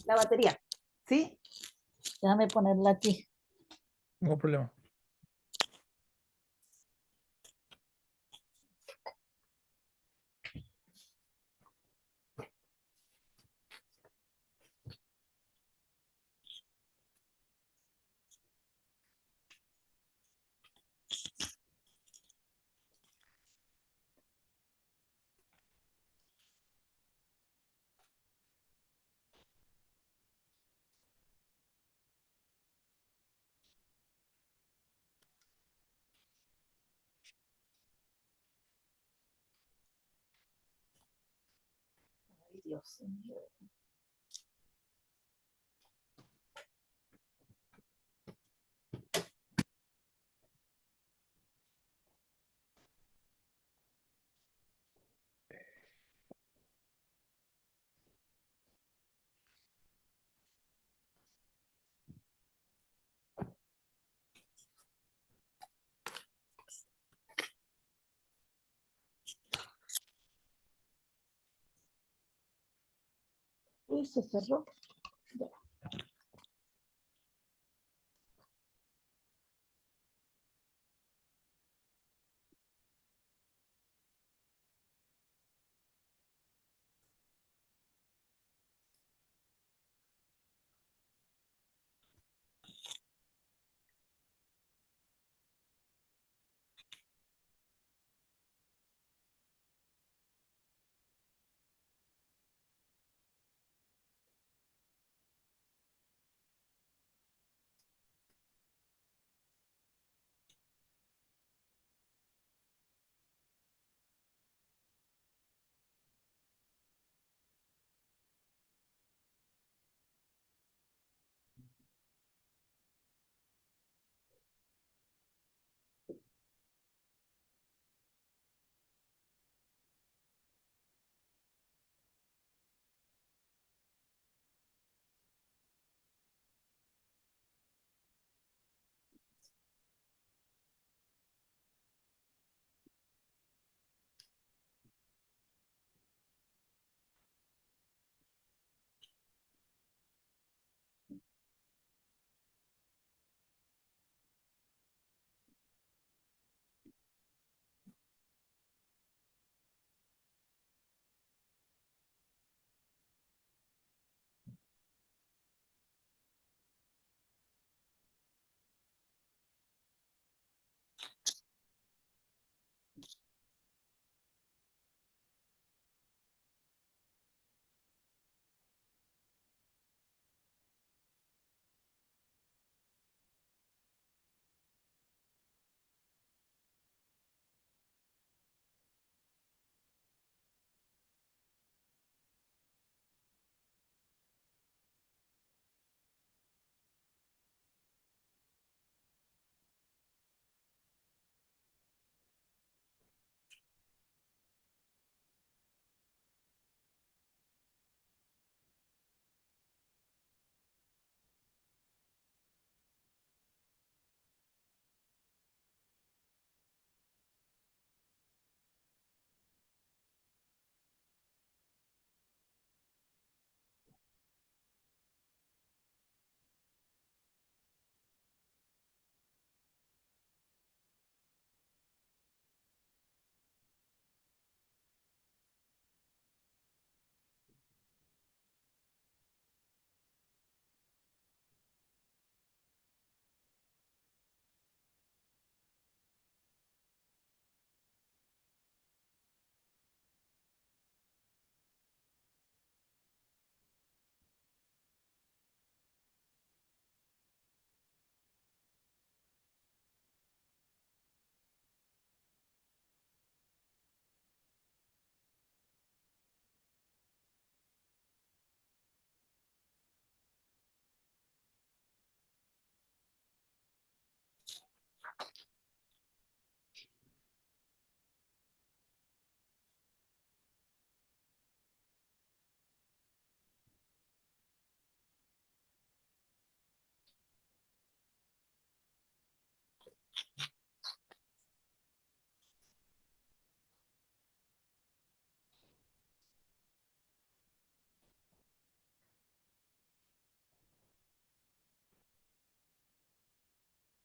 batería. ¿Sí? Déjame ponerla aquí. No problema. Ay, Dios mío. Uy, se cerró. Ya.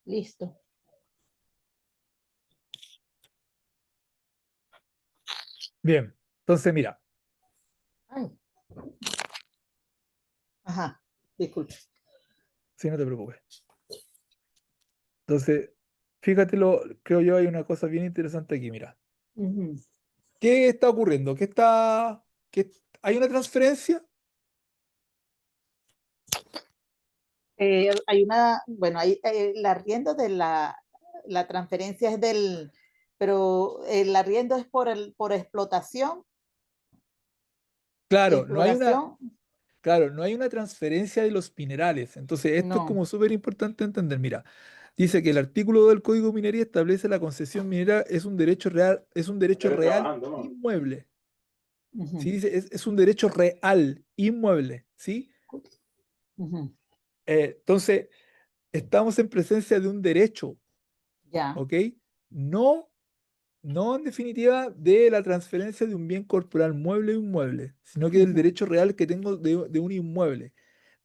Listo. Bien, entonces mira, Ay. Ajá, disculpe. si no te preocupes. Entonces, fíjate, creo yo hay una cosa bien interesante aquí, mira. Ujú. ¿Qué está ocurriendo? ¿Hay una transferencia? Hay una, bueno, hay el arriendo de la transferencia es pero el arriendo es por Claro, exploración, no hay una transferencia de los minerales. Entonces, esto es no. como súper importante entender. Mira, dice que el artículo 2 del Código de Minería establece la concesión minera es un derecho Estoy real trabajando, ¿no? inmueble. ¿Sí? Ujú, Dice, es un derecho real inmueble. ¿Sí? ujú. Entonces, estamos en presencia de un derecho, Ya. ¿ok? No, no en definitiva de la transferencia de un bien corporal mueble o inmueble, sino que del Ujú, derecho real que tengo de un inmueble.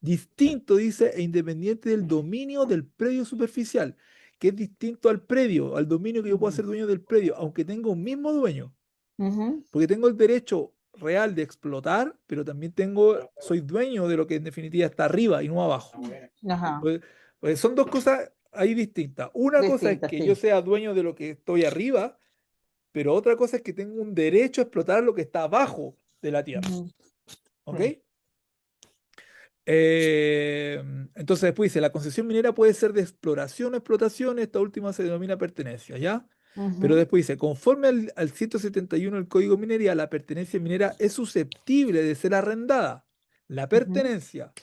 Distinto, dice, e independiente del dominio del predio superficial, que es distinto al predio, al dominio que yo puedo ujú, ser dueño del predio, aunque tenga un mismo dueño, ujú, porque tengo el derecho real de explotar, pero también soy dueño de lo que en definitiva está arriba y no abajo. ajá. Pues, pues son dos cosas ahí distintas. Una cosa es Distinta, que yo sí. sea dueño de lo que estoy arriba, pero otra cosa es que tengo un derecho a explotar lo que está abajo de la tierra. Ujú, ¿Ok? sí. Eh, entonces después dice, la concesión minera puede ser de exploración o explotación, esta última se denomina pertenencia, ¿ya? Pero Ujú, después dice, conforme al 171 del Código Minería, la pertenencia minera es susceptible de ser arrendada. La ujú, pertenencia,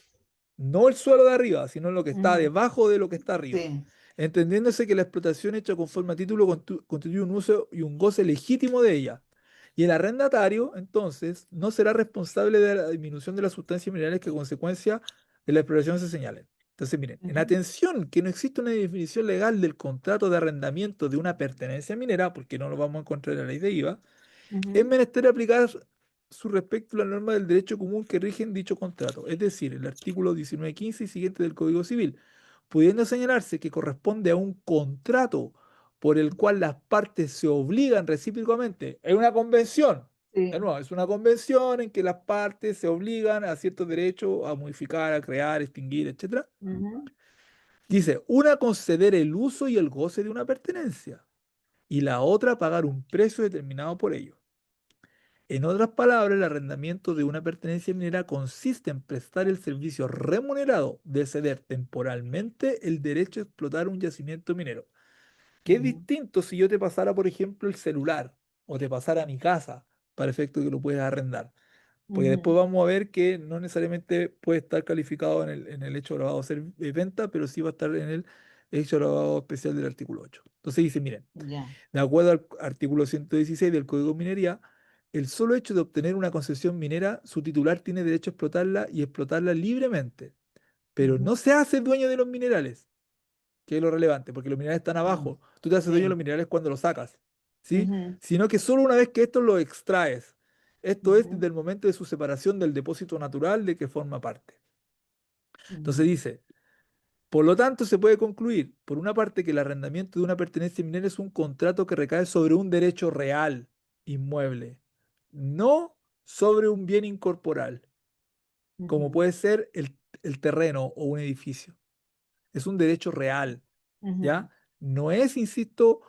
no el suelo de arriba, sino lo que está ujú, debajo de lo que está arriba. sí. Entendiéndose que la explotación hecha conforme a título constituye un uso y un goce legítimo de ella. Y el arrendatario, entonces, no será responsable de la disminución de las sustancias minerales que a consecuencia de la exploración se señalen. Entonces, miren, en Ujú, atención que no existe una definición legal del contrato de arrendamiento de una pertenencia minera, porque no lo vamos a encontrar en la ley de IVA, es ujú, menester aplicar su respecto a la norma del derecho común que rigen dicho contrato, es decir, el artículo 1915 y siguiente del Código Civil, pudiendo señalarse que corresponde a un contrato por el cual las partes se obligan recíprocamente. Es una convención, de sí. nuevo, es una convención en que las partes se obligan a ciertos derechos, a modificar, a crear, extinguir, etcétera. Ujú, Dice, una conceder el uso y el goce de una pertenencia y la otra pagar un precio determinado por ello. En otras palabras, el arrendamiento de una pertenencia minera consiste en prestar el servicio remunerado de ceder temporalmente el derecho a explotar un yacimiento minero, que es ujú, distinto si yo te pasara, por ejemplo, el celular o te pasara mi casa para efecto de que lo puedas arrendar. Porque después ujú, vamos a ver que no necesariamente puede estar calificado en el hecho grabado ser venta, pero sí va a estar en el hecho grabado especial del artículo 8. Entonces dice, miren, ya. de acuerdo al artículo 116 del Código Minería, el solo hecho de obtener una concesión minera, su titular tiene derecho a explotarla y explotarla libremente, pero Ujú, no se hace dueño de los minerales, que es lo relevante, porque los minerales están mm, abajo. Tú te haces dueño de los sí. minerales cuando los sacas, ¿sí? Ujú, Sino que solo una vez que estos los extraes. Esto es ujú, desde el momento de su separación del depósito natural de que forma parte. Entonces ujú, dice, por lo tanto, se puede concluir, por una parte, que el arrendamiento de una pertenencia minera es un contrato que recae sobre un derecho real, inmueble, no sobre un bien incorporal, como ujú, puede ser el terreno o un edificio. Es un derecho real, ujú, ¿ya? No es, insisto,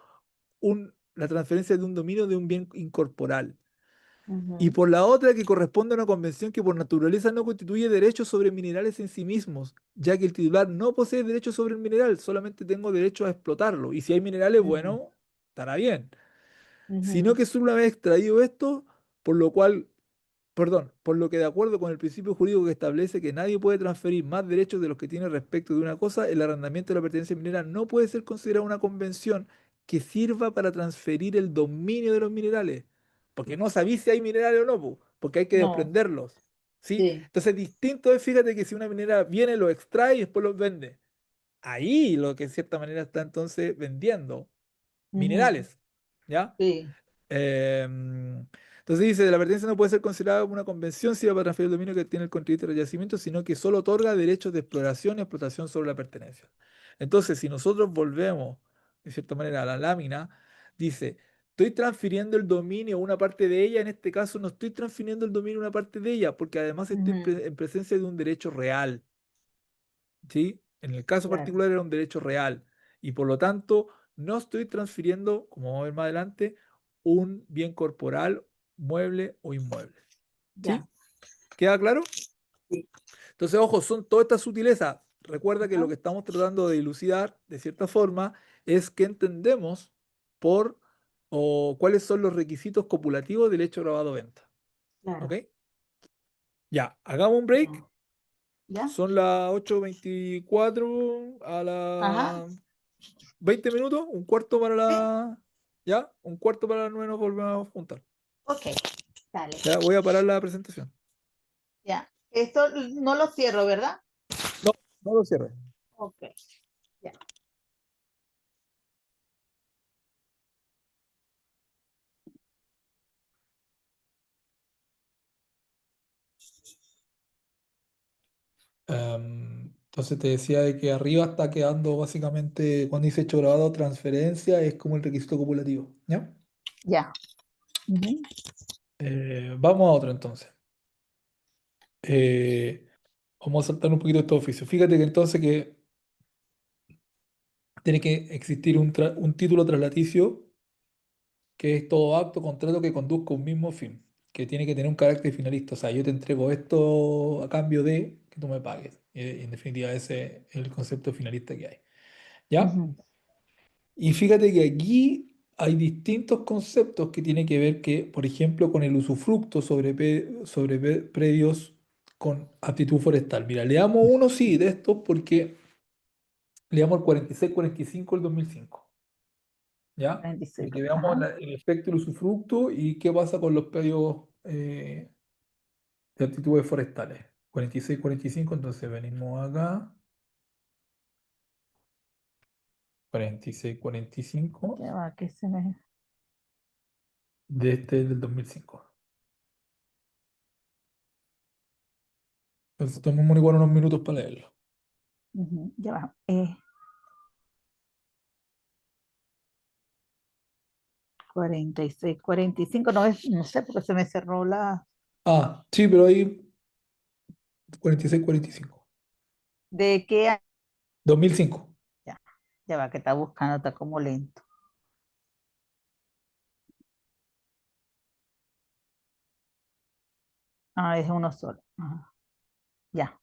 la transferencia de un dominio de un bien incorporal. Y ujú, por la otra, que corresponde a una convención que por naturaleza no constituye derechos sobre minerales en sí mismos, ya que el titular no posee derechos sobre el mineral, solamente tengo derecho a explotarlo. Y si hay minerales, ujú, bueno, estará bien. Sino ujú, que solo una vez extraído esto, por lo cual, perdón, por lo que de acuerdo con el principio jurídico que establece que nadie puede transferir más derechos de los que tiene respecto de una cosa, el arrendamiento de la pertenencia minera no puede ser considerado una convención que sirva para transferir el dominio de los minerales, porque no sabéis si hay minerales o no, po, porque hay que no, desprenderlos, ¿sí? sí. Entonces, distinto es, fíjate que si una minera viene, lo extrae y después los vende. Ahí lo que en cierta manera está entonces vendiendo Ujú, minerales, ¿ya? sí. Entonces dice, la pertenencia no puede ser considerada como una convención si va para transferir el dominio que tiene el contribuyente del yacimiento, sino que solo otorga derechos de exploración y explotación sobre la pertenencia. Entonces, si nosotros volvemos, de cierta manera, a la lámina, dice, estoy transfiriendo el dominio a una parte de ella, en este caso no estoy transfiriendo el dominio a una parte de ella, porque además estoy Ujú, en presencia de un derecho real, ¿sí? En el caso claro, particular era un derecho real, y por lo tanto no estoy transfiriendo, como vamos a ver más adelante, un bien corporal, mueble o inmueble, ya. ¿sí? ¿Queda claro? Sí. Entonces, ojo, son todas estas sutilezas. Recuerda que lo Ajá, que estamos tratando de dilucidar, de cierta forma, es que entendemos por o cuáles son los requisitos copulativos del hecho grabado venta. ¿Ok? claro. Ya, hagamos un Ya. break. ¿Ya? Son las 8:24 a Ajá. las 20 minutos, un cuarto para Sí. la... ¿Ya? Un cuarto para las 9 nos volvemos a juntar. Ok, dale. Ya, voy a parar la presentación. Ya. Esto no lo cierro, ¿verdad? No, no lo cierres. Ok. Ya. Entonces te decía de que arriba está quedando básicamente, cuando dice hecho grabado, transferencia, es como el requisito copulativo. ¿Ya? Ya. Ujú, Vamos a otro entonces. Eh, Vamos a saltar un poquito este oficio. Fíjate que entonces que tiene que existir un título traslaticio, que es todo acto, contrato que conduzca a un mismo fin, que tiene que tener un carácter finalista. O sea, yo te entrego esto a cambio de que tú me pagues. Y en definitiva, ese es el concepto finalista que hay. ¿Ya? ujú. Y fíjate que aquí hay distintos conceptos que tienen que ver que, por ejemplo, con el usufructo sobre predios con aptitud forestal. Mira, le damos uno sí de estos porque le damos el 46-45 del 2005, ¿ya? Para 26. que veamos Ajá. el efecto del usufructo y qué pasa con los predios de aptitudes forestales. 46-45, entonces venimos acá. 46-45 Ya va, que se me. de este del 2005. Entonces tomemos igual unos minutos para leerlo. Ujú, ya va. 46, 45, no, no sé porque se me cerró la. Ah, sí, pero ahí 46-45. ¿De qué? 2005. Ya, ya va, que está buscando, está como lento. Ah, es uno solo. Ajá, ya.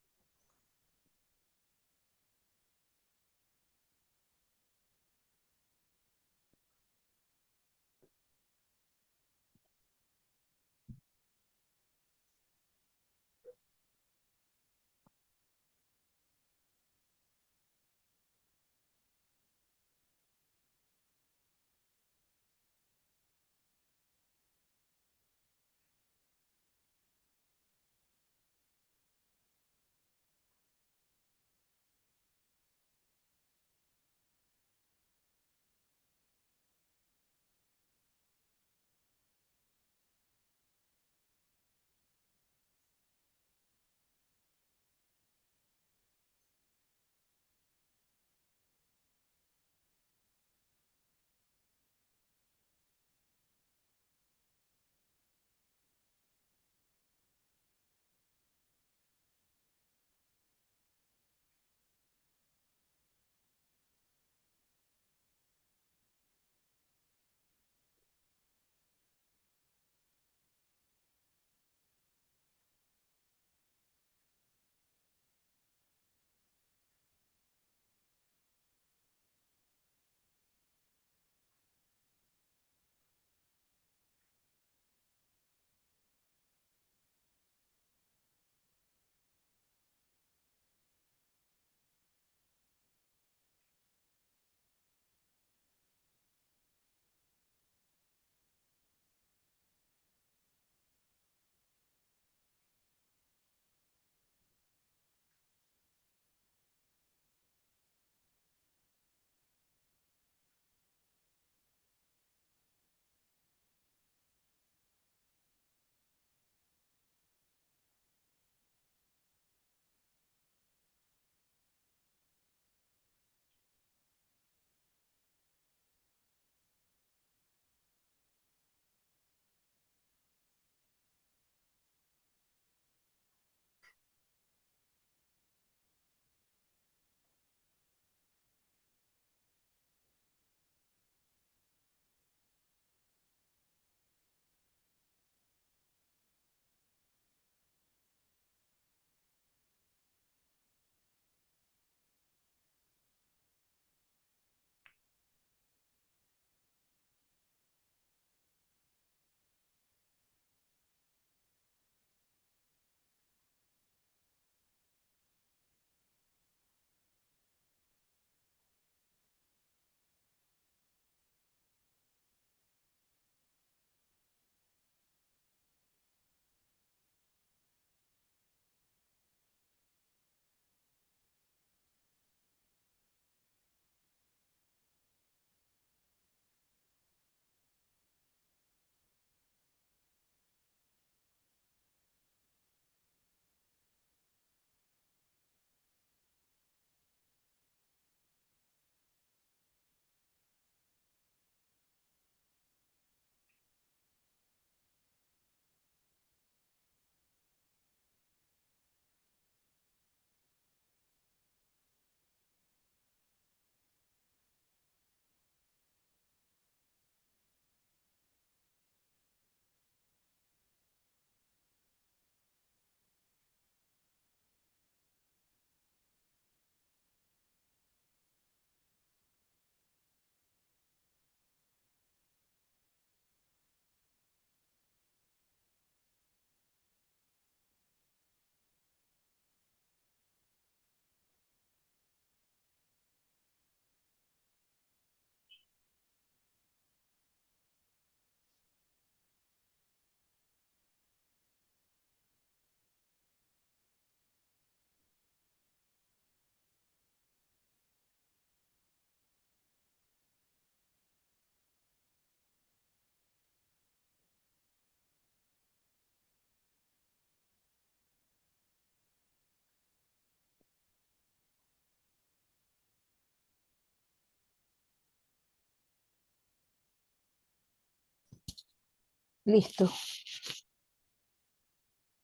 Listo.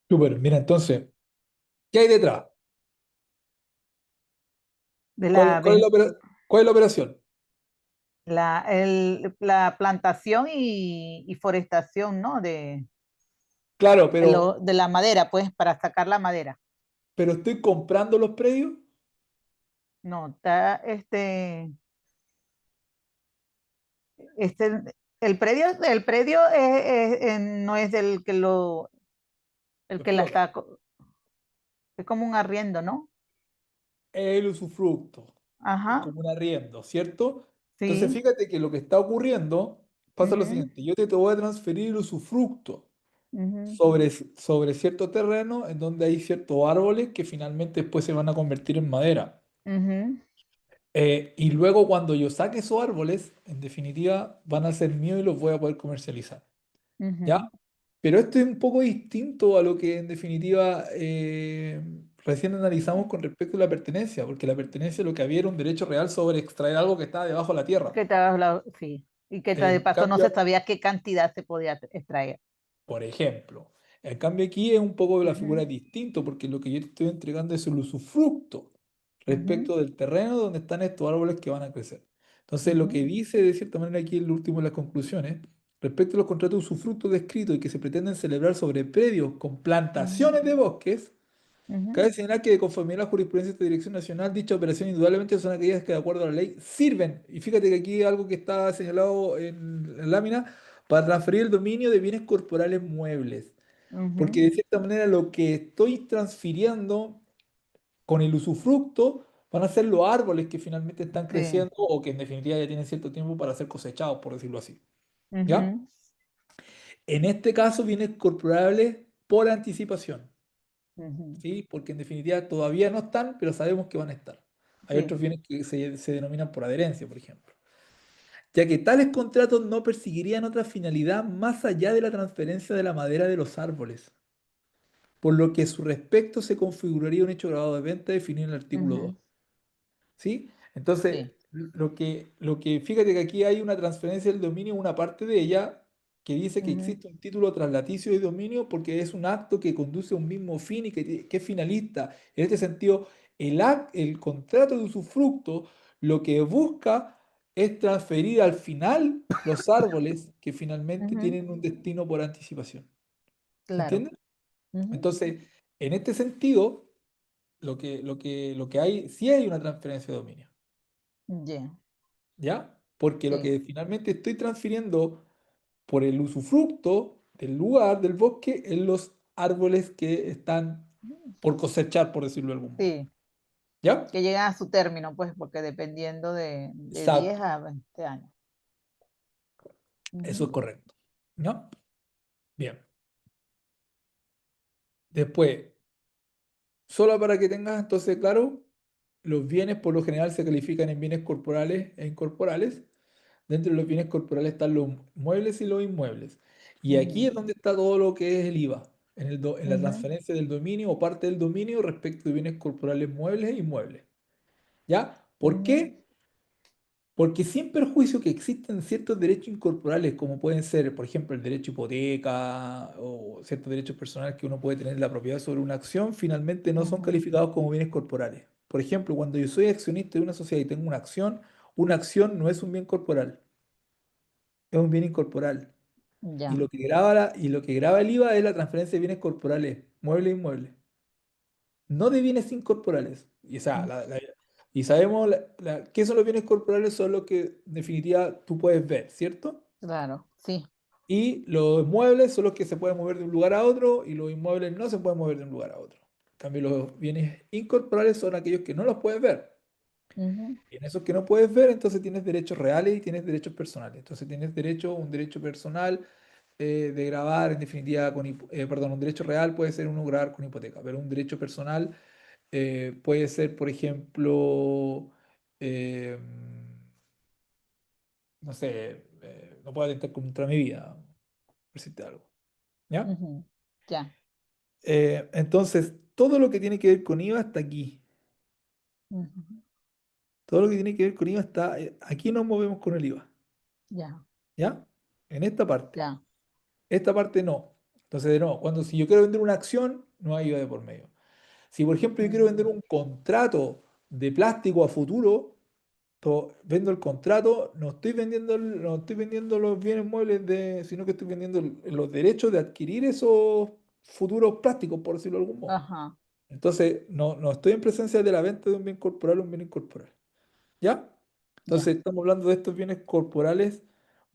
Súper, mira, entonces, ¿qué hay detrás? De ¿Cuál, la, cuál es la, cuál es la operación? la plantación y forestación, ¿no? Claro, De la madera, pues, para sacar la madera. pero estoy comprando los predios. No, está el predio no es el Lo que la explota. está, es como un arriendo, ¿no? Es el usufructo. Es Ajá, como un arriendo, ¿cierto? Entonces, sí. fíjate que lo que está ocurriendo pasa lo Ujú, siguiente. Yo te voy a transferir el usufructo ujú, sobre cierto terreno en donde hay ciertos árboles que finalmente después se van a convertir en madera. ujú, Y luego cuando yo saque esos árboles, en definitiva, van a ser míos y los voy a poder comercializar. ¿Ya? ujú. Pero esto es un poco distinto a lo que en definitiva recién analizamos con respecto a la pertenencia, porque la pertenencia lo que había era un derecho real sobre extraer algo que estaba debajo de la tierra. Sí. Y que de En paso no se cambio, sabía qué cantidad se podía extraer. por ejemplo, en cambio aquí es un poco de la Ujú, figura distinto, porque lo que yo te estoy entregando es el usufructo ujú, respecto del terreno donde están estos árboles que van a crecer. Entonces, lo que ujú, dice de cierta manera aquí el último de las conclusiones, respecto a los contratos de usufructo descritos y que se pretenden celebrar sobre predios con ujú, plantaciones de bosques, ujú, cabe señalar que de conformidad a la jurisprudencia de esta Dirección Nacional, dicha operación indudablemente son aquellas que de acuerdo a la ley sirven, y fíjate que aquí hay algo que está señalado en la lámina, para transferir el dominio de bienes corporales muebles. Porque ujú. de cierta manera lo que estoy transfiriendo con el usufructo van a ser los árboles que finalmente están Sí. creciendo o que en definitiva ya tienen cierto tiempo para ser cosechados, por decirlo así. ¿Ya? Ujú, En este caso, bienes corporables por anticipación. ujú. ¿Sí? Porque en definitiva todavía no están, pero sabemos que van a estar. Hay Sí. otros bienes que se denominan por adherencia, por ejemplo. Ya que tales contratos no perseguirían otra finalidad más allá de la transferencia de la madera de los árboles, por lo que a su respecto se configuraría un hecho grabado de venta definido en el artículo 2. Ujú, ¿Sí? Entonces, sí. fíjate que aquí hay una transferencia del dominio, una parte de ella que dice que Ujú, existe un título traslaticio de dominio porque es un acto que conduce a un mismo fin y que es finalista. En este sentido, el contrato de usufructo lo que busca es transferir al final los árboles que finalmente ujú, tienen un destino por anticipación. ¿Se claro. entiende? Ujú, Entonces, en este sentido, lo que hay, sí hay una transferencia de dominio. ya, ¿Ya? Porque lo sí. que finalmente estoy transfiriendo por el usufructo del lugar, del bosque, en los árboles que están por cosechar, por decirlo de algún modo. Sí. ¿Ya? Que llegan a su término, pues, porque dependiendo de 10 Exacto. a 20 años. Eso Ujú, es correcto. ¿No? Bien. Después, solo para que tengas entonces claro, los bienes por lo general se califican en bienes corporales e incorporales. Dentro de los bienes corporales están los muebles y los inmuebles. Y aquí ujú, es donde está todo lo que es el IVA, en la ujú, transferencia del dominio o parte del dominio respecto de bienes corporales muebles e inmuebles. ¿Ya? ¿Por ujú, qué? Porque sin perjuicio que existen ciertos derechos incorporales, como pueden ser, por ejemplo, el derecho a hipoteca o ciertos derechos personales que uno puede tener en la propiedad sobre una acción, finalmente no son ujú. calificados como bienes corporales. Por ejemplo, cuando yo soy accionista de una sociedad y tengo una acción no es un bien corporal, es un bien incorporal. Y Ya. lo que graba el IVA es la transferencia de bienes corporales, muebles e inmuebles, no de bienes incorporales. Y, o sea, Mm, y sabemos qué son los bienes corporales, son los que en definitiva tú puedes ver, ¿cierto? claro, sí. Y los muebles son los que se pueden mover de un lugar a otro y los inmuebles no se pueden mover de un lugar a otro. En cambio, los bienes incorporales son aquellos que no los puedes ver. Ujú, Y en esos que no puedes ver, entonces tienes derechos reales y tienes derechos personales. Entonces tienes un derecho personal de grabar, en definitiva, perdón, un derecho real puede ser uno grabar con hipoteca, pero un derecho personal puede ser, por ejemplo, eh, no sé, no puedo atentar contra mi vida, por decirte algo. ¿Ya? ujú, ya. Entonces, todo lo que tiene que ver con IVA está aquí. Ujú, Todo lo que tiene que ver con IVA está aquí nos movemos con el IVA. ya, ¿Ya? En esta parte. ya. Esta parte no. Entonces, de nuevo, cuando si yo quiero vender una acción, no hay IVA de por medio. Si, por ejemplo, yo quiero vender Ujú. un contrato de plástico a futuro, vendo el contrato, no estoy vendiendo los bienes muebles sino que estoy vendiendo los derechos de adquirir esos futuros plásticos, por decirlo de algún modo. Ajá, Entonces, no estoy en presencia de la venta de un bien corporal o un bien incorporal. ¿Ya? ya. Entonces, estamos hablando de estos bienes corporales,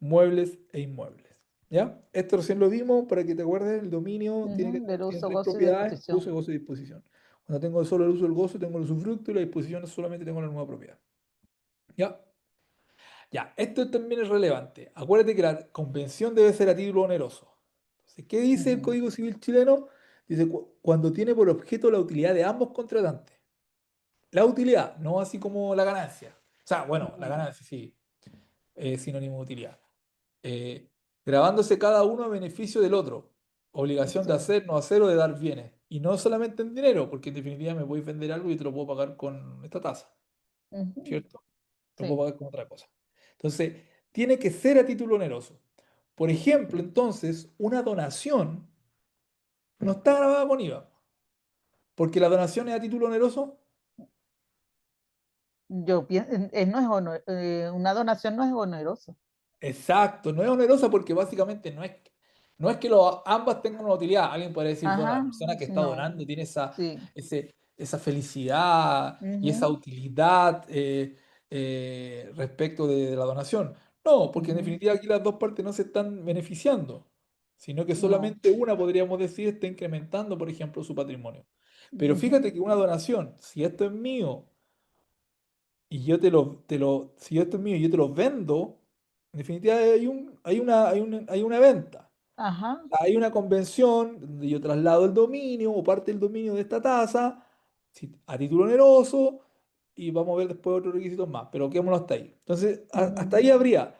muebles e inmuebles. ¿Ya? Esto recién lo vimos para que te acuerdes, el dominio Ujú, del tiene uso, tres gozo y propiedades, disposición. uso, gozo y disposición. Cuando tengo solo el uso del gozo, tengo el usufructo y la disposición solamente tengo la nueva propiedad. ¿Ya? Ya, esto también es relevante. Acuérdate que la convención debe ser a título oneroso. Entonces, ¿qué dice el Ujú, Código Civil chileno? Dice cuando tiene por objeto la utilidad de ambos contratantes. La utilidad, no así como la ganancia. O sea, bueno, la ujú, ganancia sí, es sinónimo de utilidad. Eh, grabándose cada uno a beneficio del otro. Obligación de sí, hacer, no hacer o de dar bienes. Y no solamente en dinero, porque en definitiva me voy a vender algo y te lo puedo pagar con esta tasa, ujú, ¿cierto? Lo puedo sí, pagar con otra cosa. Entonces, tiene que ser a título oneroso. Por ejemplo, entonces, una donación no está grabada con IVA, porque la donación es a título oneroso. yo pienso, no es una donación no es onerosa. Exacto, no es onerosa porque básicamente no es que ambas tengan una utilidad. Alguien podría decir, bueno, la Ajá, persona que está no, donando tiene sí. esa felicidad y esa Ujú, utilidad respecto de la donación. No, porque en ujú, definitiva aquí las dos partes no se están beneficiando, sino que no. solamente una, podríamos decir, está incrementando, por ejemplo, su patrimonio. Pero Ujú, fíjate que una donación, si esto es mío y si esto es mío y yo te lo vendo, en definitiva hay una venta. ajá, Hay una convención donde yo traslado el dominio o parte del dominio de esta tasa a título oneroso y vamos a ver después otros requisitos más, pero quedémonos hasta ahí. Entonces, hasta ujú, ahí habría,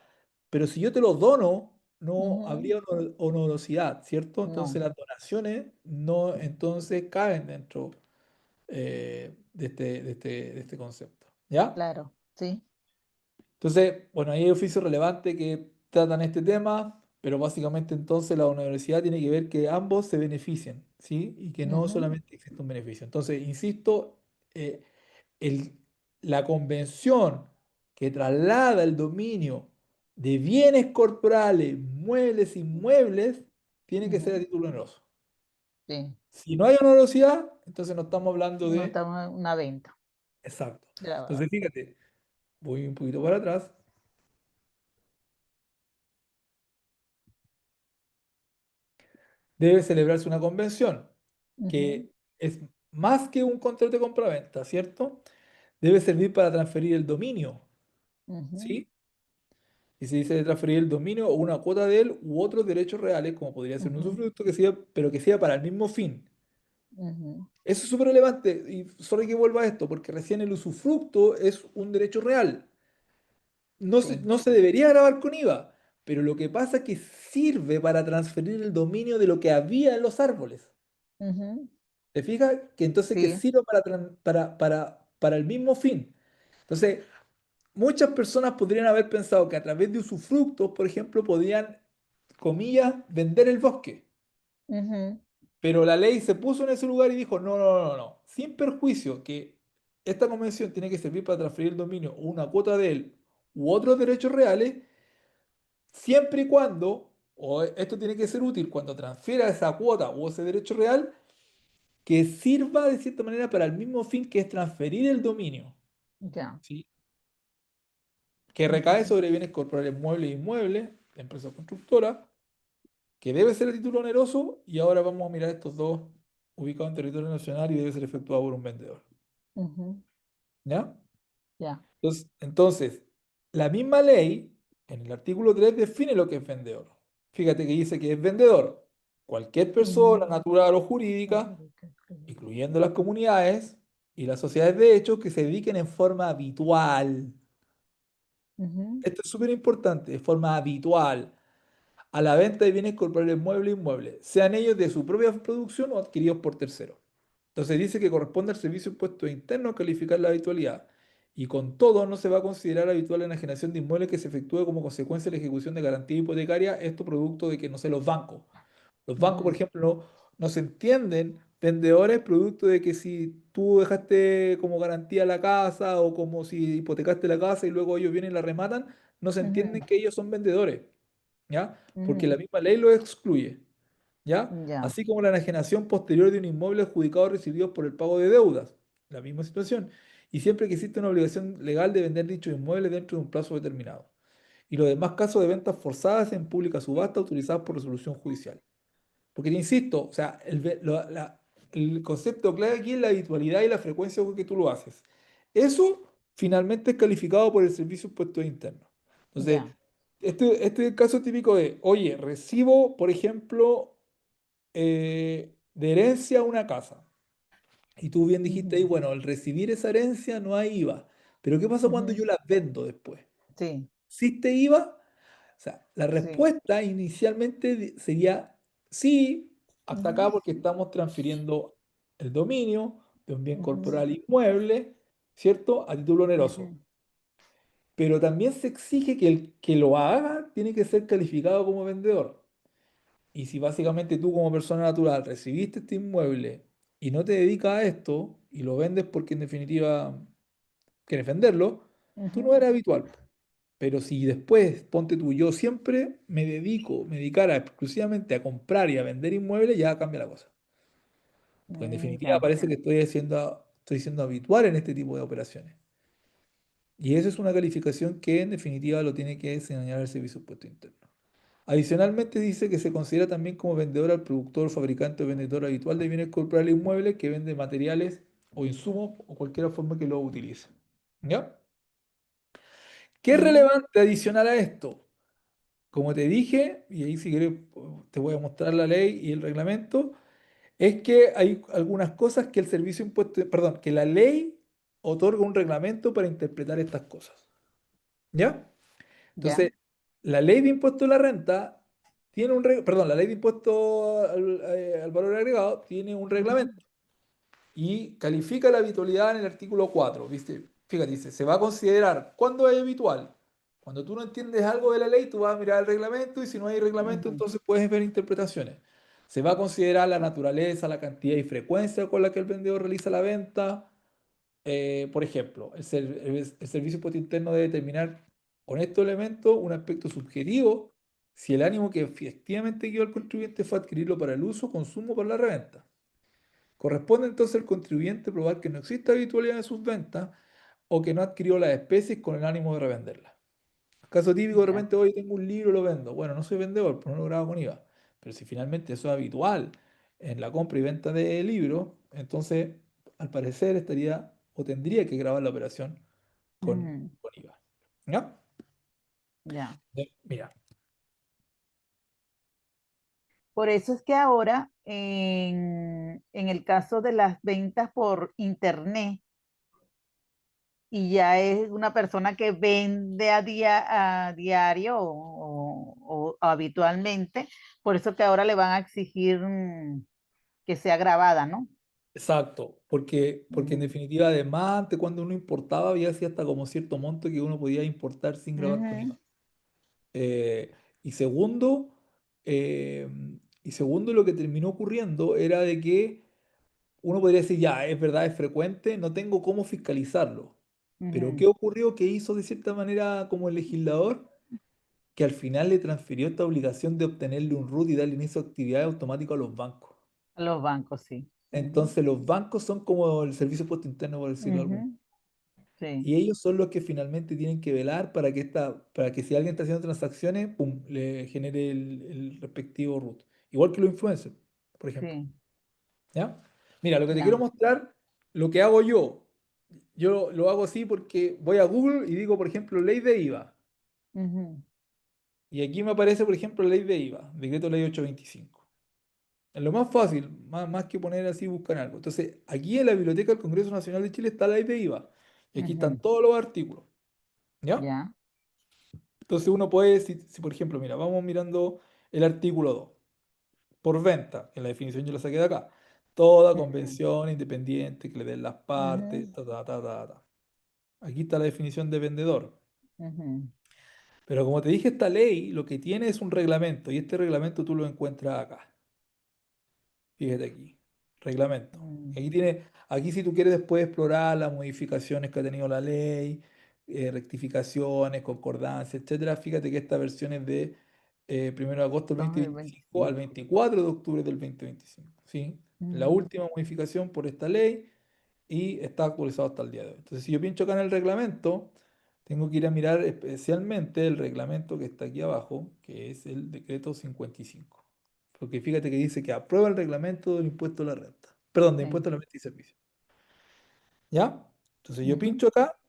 pero si yo te lo dono, no ujú, habría onerosidad, ¿cierto? Entonces no, las donaciones no entonces caben dentro de este concepto. ¿Ya? claro, sí. Entonces, bueno, ahí hay oficios relevantes que tratan este tema, pero básicamente entonces la universidad tiene que ver que ambos se beneficien, ¿sí? Y que no Ujú, solamente existe un beneficio. Entonces, insisto, eh, el- la convención que traslada el dominio de bienes corporales, muebles, inmuebles, tiene que ser a ujú, título oneroso. sí. Si no hay onerosidad, entonces no estamos hablando No de... estamos en una venta Exacto. grabada. Entonces, fíjate, voy un poquito para atrás. Debe celebrarse una convención Ujú, que es más que un contrato de compraventa, ¿cierto? Debe servir para transferir el dominio, ujú, ¿sí? Y se dice de transferir el dominio o una cuota de él u otros derechos reales, como podría ser un ujú, usufructo, pero que sea para el mismo fin. ujú, Eso es súper relevante y solo que vuelva a esto, porque recién el usufructo es un derecho real. sí. No se debería grabar con IVA, pero lo que pasa es que sirve para transferir el dominio de lo que había en los árboles. Ujú, ¿Te fijas? Que entonces que sí. sirva para el mismo fin. Entonces, muchas personas podrían haber pensado que a través de usufructos, por ejemplo, podían, comillas, vender el bosque. Ujú, Pero la ley se puso en ese lugar y dijo, no, no, no, no, sin perjuicio que esta convención tiene que servir para transferir el dominio o una cuota de él u otros derechos reales, siempre y cuando, o esto tiene que ser útil cuando transfiera esa cuota o ese derecho real, que sirva de cierta manera para el mismo fin que es transferir el dominio, ya. ¿sí? Que recae Ujú, sobre bienes corporales muebles e inmuebles, de empresa constructora, que debe ser a título oneroso, y ahora vamos a mirar estos dos ubicados en territorio nacional y debe ser efectuado por un vendedor. ujú, ¿Ya? ya. Entonces, la misma ley, en el artículo 3 define lo que es vendedor. Fíjate que dice que es vendedor cualquier persona, Ujú, natural o jurídica, incluyendo las comunidades y las sociedades de hecho, que se dediquen en forma habitual. ujú, Esto es súper importante, de forma habitual, a la venta de bienes corporales muebles e inmuebles, sean ellos de su propia producción o adquiridos por terceros. Entonces dice que corresponde al servicio impuesto interno calificar la habitualidad y con todo no se va a considerar habitual la enajenación de inmuebles que se efectúe como consecuencia de la ejecución de garantía hipotecaria, esto producto de que, no sé, los bancos. Los bancos, por Ujú, ejemplo, no se entienden vendedores producto de que si tú dejaste como garantía la casa o como si hipotecaste la casa y luego ellos vienen y la rematan, no se ujú, entienden que ellos son vendedores, ¿ya? Porque la ujú. misma ley los excluye, ¿ya? Ya, Así como la enajenación posterior de un inmueble adjudicado o recibido por el pago de deudas, la misma situación. Y siempre que existe una obligación legal de vender dicho inmueble dentro de un plazo determinado. Y los demás casos de ventas forzadas en pública subasta autorizadas por resolución judicial. Porque te insisto, o sea, el concepto clave aquí es la habitualidad y la frecuencia con que tú lo haces. Eso finalmente es calificado por el Servicio de Impuestos Internos. Entonces, ya. este es el caso típico de, oye, recibo, por ejemplo, de herencia una casa. Y tú bien dijiste ahí, Ujú, bueno, al recibir esa herencia no hay IVA. Pero ¿qué pasa cuando ujú. yo la vendo después? Sí, ¿Existe IVA? O sea, la sí. respuesta inicialmente sería sí, hasta Ujú, acá porque estamos transfiriendo el dominio de un bien ujú, corporal inmueble, ¿cierto? A título oneroso. ujú, Pero también se exige que el que lo haga tiene que ser calificado como vendedor. Y si básicamente tú como persona natural recibiste este inmueble y no te dedicas a esto y lo vendes porque en definitiva quieres venderlo, tú no ujú. eres habitual. Pero si después, ponte tú, yo siempre me dedicara exclusivamente a comprar y a vender inmuebles, ya cambia la cosa. Porque en definitiva Ya. parece que estoy siendo habitual en este tipo de operaciones. Y esa es una calificación que en definitiva lo tiene que señalar el Servicio de Impuesto Interno. Adicionalmente dice que se considera también como vendedor al productor, fabricante o vendedor habitual de bienes corporales inmuebles que vende materiales o insumos o cualquier forma que lo utilice. ¿Ya? ¿Qué es Ujú, relevante adicional a esto? Como te dije, y ahí si quieres te voy a mostrar la ley y el reglamento, es que hay algunas cosas que el servicio impuesto, perdón, que la ley otorga un reglamento para interpretar estas cosas. ¿Ya? ya. Entonces, la ley de impuesto a la renta tiene perdón, la ley de impuesto al valor agregado tiene un Ujú, reglamento y califica la habitualidad en el artículo 4, ¿viste? Fíjate, dice, se va a considerar cuándo es habitual. Cuando tú no entiendes algo de la ley, tú vas a mirar el reglamento y si no hay reglamento, ujú. entonces puedes ver interpretaciones. Se va a considerar la naturaleza, la cantidad y frecuencia con la que el vendedor realiza la venta. Por ejemplo, el servicio impuesto interno debe determinar con estos elementos un aspecto subjetivo si el ánimo que efectivamente guió al contribuyente fue adquirirlo para el uso, consumo o para la reventa. Corresponde entonces al contribuyente probar que no existe habitualidad en sus ventas o que no adquirió las especies con el ánimo de revenderlas. Caso típico, de Ya. repente, hoy tengo un libro, lo vendo. Bueno, no soy vendedor, pero no lo grabo con IVA. Pero si finalmente eso es habitual en la compra y venta de libros, entonces, al parecer, estaría o tendría que grabar la operación Ujú, con IVA. ¿Ya? ya. Mira, Por eso es que ahora, en el caso de las ventas por internet, y ya es una persona que vende a diario o habitualmente, por eso que ahora le van a exigir que sea grabada, ¿no? exacto, porque en Ujú, definitiva, además, antes cuando uno importaba, había así hasta como cierto monto que uno podía importar sin grabar con ujú, IVA. Eh, y segundo, eh, y segundo, lo que terminó ocurriendo era de que uno podría decir, ya, es verdad, es frecuente, no tengo cómo fiscalizarlo. Pero ujú. ¿qué ocurrió? ¿Qué hizo de cierta manera como el legislador? Que al final le transfirió esta obligación de obtenerle un RUT y darle inicio a actividades automáticas a los bancos. A los bancos, sí. Ujú, Entonces los bancos son como el servicio de impuesto interno, por decirlo de algún modo. ujú, sí, Y ellos son los que finalmente tienen que velar para que si alguien está haciendo transacciones, pum, le genere el respectivo RUT. Igual que los influencers, por ejemplo. sí, ¿Ya? Mira, lo que te quiero ya. mostrar, lo que hago yo. Yo lo hago así porque voy a Google y digo, por ejemplo, ley de IVA. Ujú, Y aquí me aparece, por ejemplo, ley de IVA, decreto ley 825. Es lo más fácil, más que poner así, buscar algo. Entonces, aquí en la Biblioteca del Congreso Nacional de Chile está la ley de IVA. Y aquí ujú, están todos los artículos. ¿Ya? ya. Entonces uno puede, si, por ejemplo, mira, vamos mirando el artículo 2 por venta, que la definición yo la saqué de acá. Toda Ujú, convención independiente que le den las ujú, partes, ta, ta, ta, ta, ta. Aquí está la definición de vendedor. Ujú, Pero como te dije, esta ley lo que tiene es un reglamento y este reglamento tú lo encuentras acá. Fíjate aquí, reglamento. mm, Aquí si tú quieres después explorar las modificaciones que ha tenido la ley, rectificaciones, concordancia, etcétera, fíjate que esta versión es de 1 de agosto del 2025 al 2025. 24 de octubre del 2025, ¿sí? La Ujú, última modificación por esta ley y está actualizado hasta el día de hoy. Entonces, si yo pincho acá en el reglamento, tengo que ir a mirar especialmente el reglamento que está aquí abajo, que es el decreto 55. Porque fíjate que dice que aprueba el reglamento del impuesto a la renta. Perdón, de sí, impuesto a la renta y servicios. ¿Ya? Entonces yo ujú, pincho acá,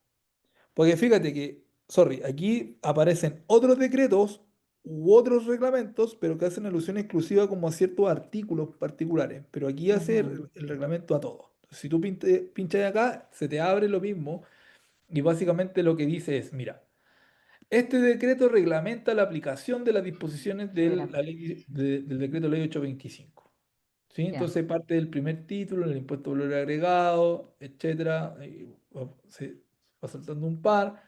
porque fíjate que, sorry, aquí aparecen otros decretos u otros reglamentos, pero que hacen alusión exclusiva como a ciertos artículos particulares. Pero aquí hace ujú, el reglamento a todo. Entonces, si tú pinchas acá, se te abre lo mismo y básicamente lo que dice es, mira, este decreto reglamenta la aplicación de las disposiciones de la, del decreto ley 825. ¿Sí? ya. Entonces parte del primer título, el impuesto de valor agregado, etcétera, y se va saltando un par.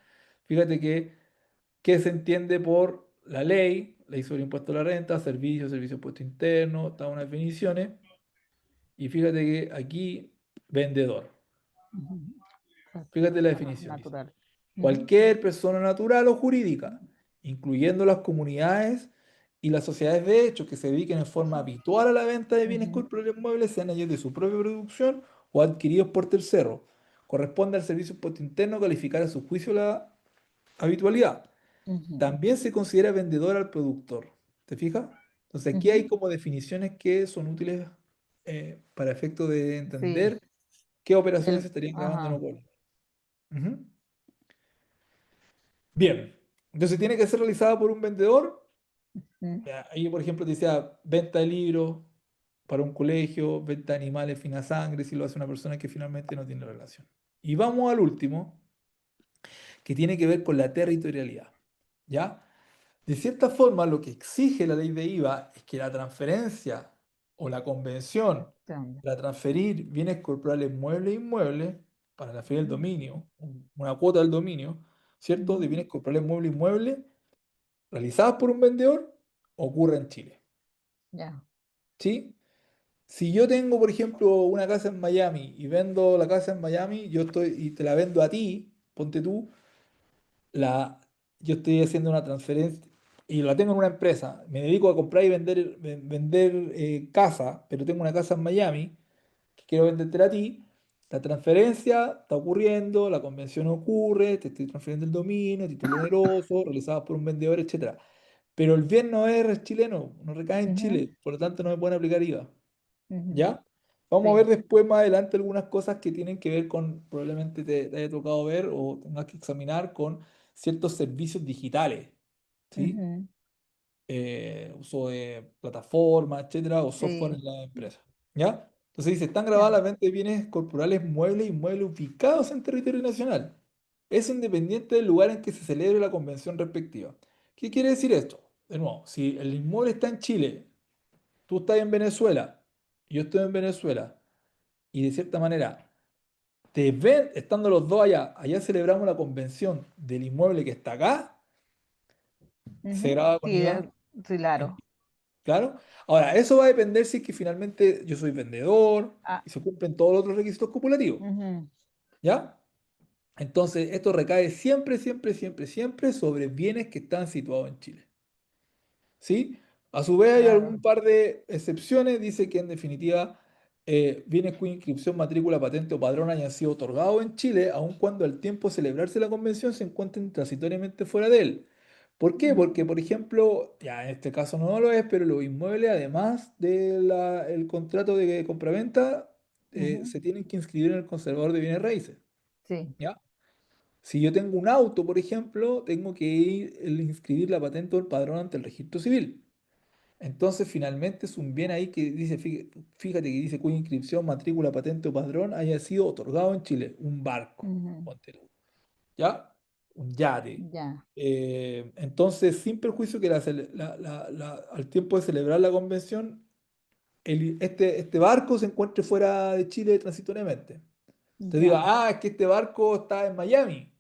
Fíjate que se entiende por la ley sobre impuesto a la renta, servicio impuesto interno, está unas definiciones. Y fíjate que aquí, vendedor. Ujú, Fíjate la persona definición, dice. natural. Ujú, Cualquier persona natural o jurídica, incluyendo las comunidades y las sociedades de hecho que se dediquen en forma habitual a la venta de bienes ujú, culturales muebles, sean ellos de su propia producción o adquiridos por terceros. Corresponde al servicio impuesto interno calificar a su juicio la habitualidad. ujú, También se considera vendedor al productor. ¿Te fijas? Entonces aquí hay ujú, como definiciones que son útiles para efecto de sí, entender qué operaciones se del, estarían grabando o no ajá, por. Ujú. Bien, entonces tiene que ser realizada por un vendedor. ujú, Ya, ahí, por ejemplo, te decía venta de libros para un colegio, venta de animales fina sangre, si lo hace una persona que finalmente no tiene relación. Y vamos al último, que tiene que ver con la territorialidad. ¿Ya? De cierta forma, lo que exige la ley de IVA es que la transferencia o la convención ¿de dónde? para transferir bienes corporales muebles e inmuebles, para transferir el Ujú, dominio, una cuota del dominio, ¿cierto? De ujú, bienes corporales muebles e inmuebles realizadas por un vendedor ocurre en Chile. ya. ¿Sí? Si yo tengo, por ejemplo, una casa en Miami y vendo la casa en Miami, y te la vendo a ti, ponte tú, la, yo estoy haciendo una transferencia y la tengo en una empresa, me dedico a comprar y vender casa, pero tengo una casa en Miami que quiero vendértela a ti, la transferencia está ocurriendo, la convención ocurre, te estoy transfiriendo el dominio, título oneroso, realizado por un vendedor, etcétera. Pero el bien no es chileno, no recae en Ujú, Chile, por lo tanto no me pueden aplicar IVA. ujú, ¿Ya? Vamos a ver sí, después más adelante algunas cosas que tienen que ver con, probablemente te haya tocado ver o tengas que examinar con ciertos servicios digitales, ¿sí? ujú, Uso de plataformas, etcétera, o software sí, en la empresa, ¿ya? Entonces dice, están grabadas ya. las ventas de bienes corporales muebles y inmuebles ubicados en territorio nacional. Es independiente del lugar en que se celebre la convención respectiva. ¿Qué quiere decir esto? De nuevo, si el inmueble está en Chile, tú estás en Venezuela, yo estoy en Venezuela, y de cierta manera, te ven, estando los dos allá celebramos la convención del inmueble que está acá, se Ujú, graba con sí, IVA, sí, claro. claro. Ahora, eso va a depender si es que finalmente yo soy vendedor Ah, y se cumplen todos los otros requisitos copulativos, ujú, ¿ya? Entonces, esto recae siempre, siempre, siempre, siempre sobre bienes que están situados en Chile. ¿Sí? A su vez hay algún claro. par de excepciones, dice que en definitiva bienes cuya inscripción, matrícula, patente o padrón hayan sido otorgados en Chile, aun cuando al tiempo de celebrarse la convención se encuentren transitoriamente fuera de él. ¿Por qué? Ujú, Porque, por ejemplo, ya en este caso no lo es, pero los inmuebles, además del contrato de compraventa, ujú, se tienen que inscribir en el conservador de bienes raíces. sí, ¿Ya? Si yo tengo un auto, por ejemplo, tengo que inscribir la patente o el padrón ante el registro civil. Entonces, finalmente es un bien ahí que dice, fíjate que dice cuya inscripción, matrícula, patente o padrón haya sido otorgado en Chile, un barco, ujú, ponte tú, ¿ya? Un yate. ya, Entonces, sin perjuicio que al tiempo de celebrar la convención, este barco se encuentre fuera de Chile transitoriamente. Te diga, ya. es que este barco está en Miami.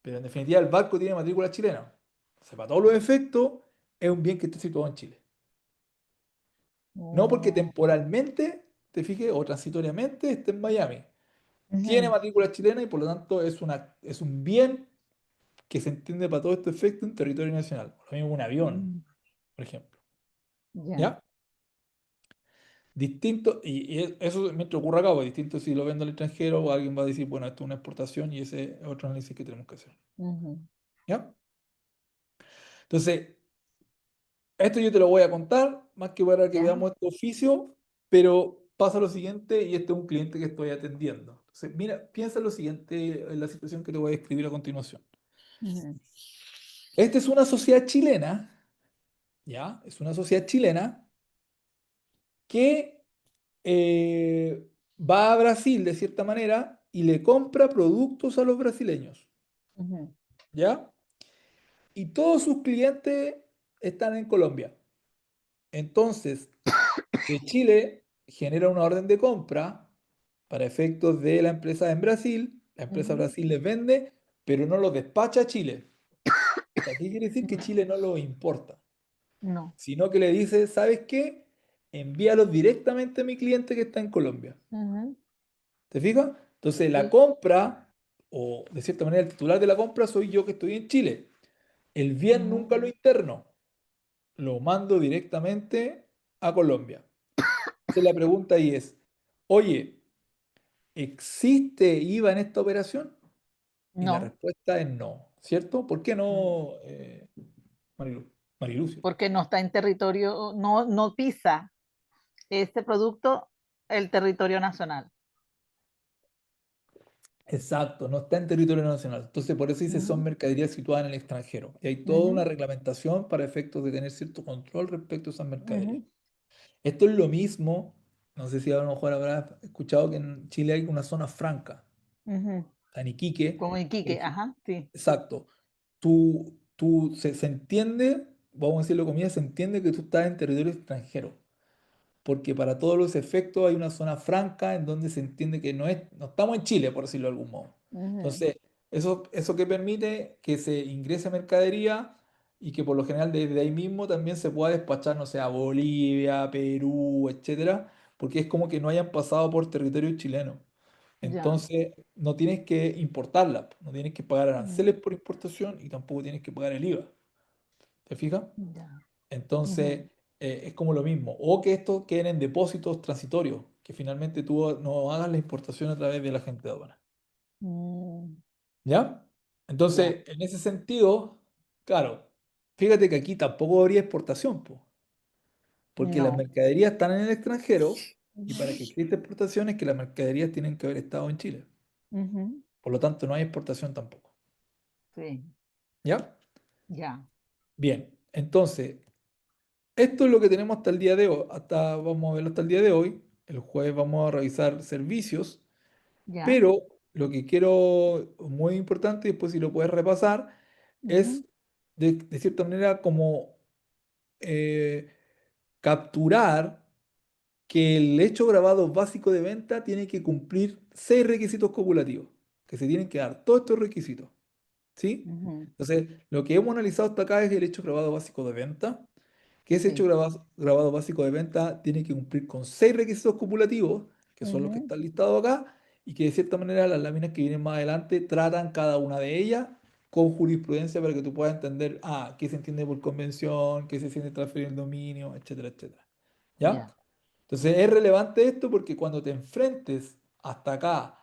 pero en definitiva el barco tiene matrícula chilena. O sea, para todos los efectos, es un bien que está situado en Chile. No porque Oh, temporalmente, te fijes, o transitoriamente esté en Miami. Tiene ujú, matrícula chilena y por lo tanto es un bien que se entiende para todo este efecto en territorio nacional. Lo mismo un avión, mm, por ejemplo. ya, ¿Ya? Distinto, eso mientras ocurra acá, pues distinto si lo vendo al extranjero o alguien va a decir, bueno, esto es una exportación y ese es otro análisis que tenemos que hacer. ujú, ¿Ya? Entonces, esto yo te lo voy a contar, más que para que ya, veamos este oficio, pero pasa lo siguiente, y este es un cliente que estoy atendiendo. Entonces, mira, piensa en lo siguiente, en la situación que te voy a describir a continuación. ujú, Esta es una sociedad chilena, ¿ya? Es una sociedad chilena que va a Brasil de cierta manera y le compra productos a los brasileños, ujú, ¿ya? Y todos sus clientes están en Colombia. Entonces, de Chile genera una orden de compra para efectos de la empresa en Brasil. La empresa ujú, Brasil les vende, pero no los despacha a Chile. O sea, ¿qué quiere decir? Que no, Chile no los importa, no, sino que le dice, ¿sabes qué? Envíalos directamente a mi cliente que está en Colombia. ujú, ¿Te fijas? Entonces, la sí, compra, o de cierta manera el titular de la compra soy yo que estoy en Chile. El bien ujú, nunca lo interno, lo mando directamente a Colombia. Entonces, la pregunta ahí es, oye, ¿existe IVA en esta operación? Y la no, respuesta es no, ¿cierto? ¿Por qué mm, no, Marilucio? porque no está en territorio, no, no pisa este producto el territorio nacional. Exacto, no está en territorio nacional. Entonces, por eso dice son Ujú, mercaderías situadas en el extranjero. Y hay toda una ujú, reglamentación para efectos de tener cierto control respecto a esas mercaderías. ujú, Esto es lo mismo, no sé si a lo mejor habrás escuchado que en Chile hay una zona franca, ujú. en Iquique. Como Iquique, es- ajá, sí. exacto. Se entiende, vamos a decirlo comillas, se entiende que tú estás en territorio extranjero, porque para todos los efectos hay una zona franca en donde se entiende que no estamos en Chile, por decirlo de algún modo. Ujú, Entonces, eso que permite que se ingrese mercadería y que por lo general desde ahí mismo también se pueda despachar, no sé, a Bolivia, Perú, etcétera, porque es como que no hayan pasado por territorio chileno. ya, Entonces, no tienes que importarla, no tienes que pagar ujú, aranceles por importación y tampoco tienes que pagar el IVA. ¿Te fijas? ya, ujú, Entonces, es como lo mismo. O que esto queden en depósitos transitorios, que finalmente tú no hagas la importación a través de la agente de aduana. mm, ¿Ya? ya, Entonces, en ese sentido, claro, fíjate que aquí tampoco habría exportación, po, porque las no, mercaderías están en el extranjero y para ujú, que exista exportación es que las mercaderías tienen que haber estado en Chile. ujú, Por lo tanto, no hay exportación tampoco. sí, ¿Ya? ya, Bien, entonces, esto es lo que tenemos hasta el día de hoy. Vamos a verlo hasta el día de hoy. El jueves vamos a revisar servicios, ya, pero lo que quiero, muy importante, y después si lo puedes repasar, ujú, es de cierta manera como eh, capturar que el hecho grabado básico de venta tiene que cumplir 6 requisitos copulativos, que se tienen que dar todos estos requisitos, ¿sí? ujú, Entonces, lo que hemos analizado hasta acá es el hecho grabado básico de venta, que ese hecho sí, grabado básico de venta tiene que cumplir con 6 requisitos copulativos, que son los que ujú, están listados acá, y que de cierta manera las láminas que vienen más adelante tratan cada una de ellas con jurisprudencia para que tú puedas entender, qué se entiende por convención, qué se entiende transferir el dominio, etcétera, etcétera. ¿Ya? ya, Entonces es relevante esto porque cuando te enfrentes hasta acá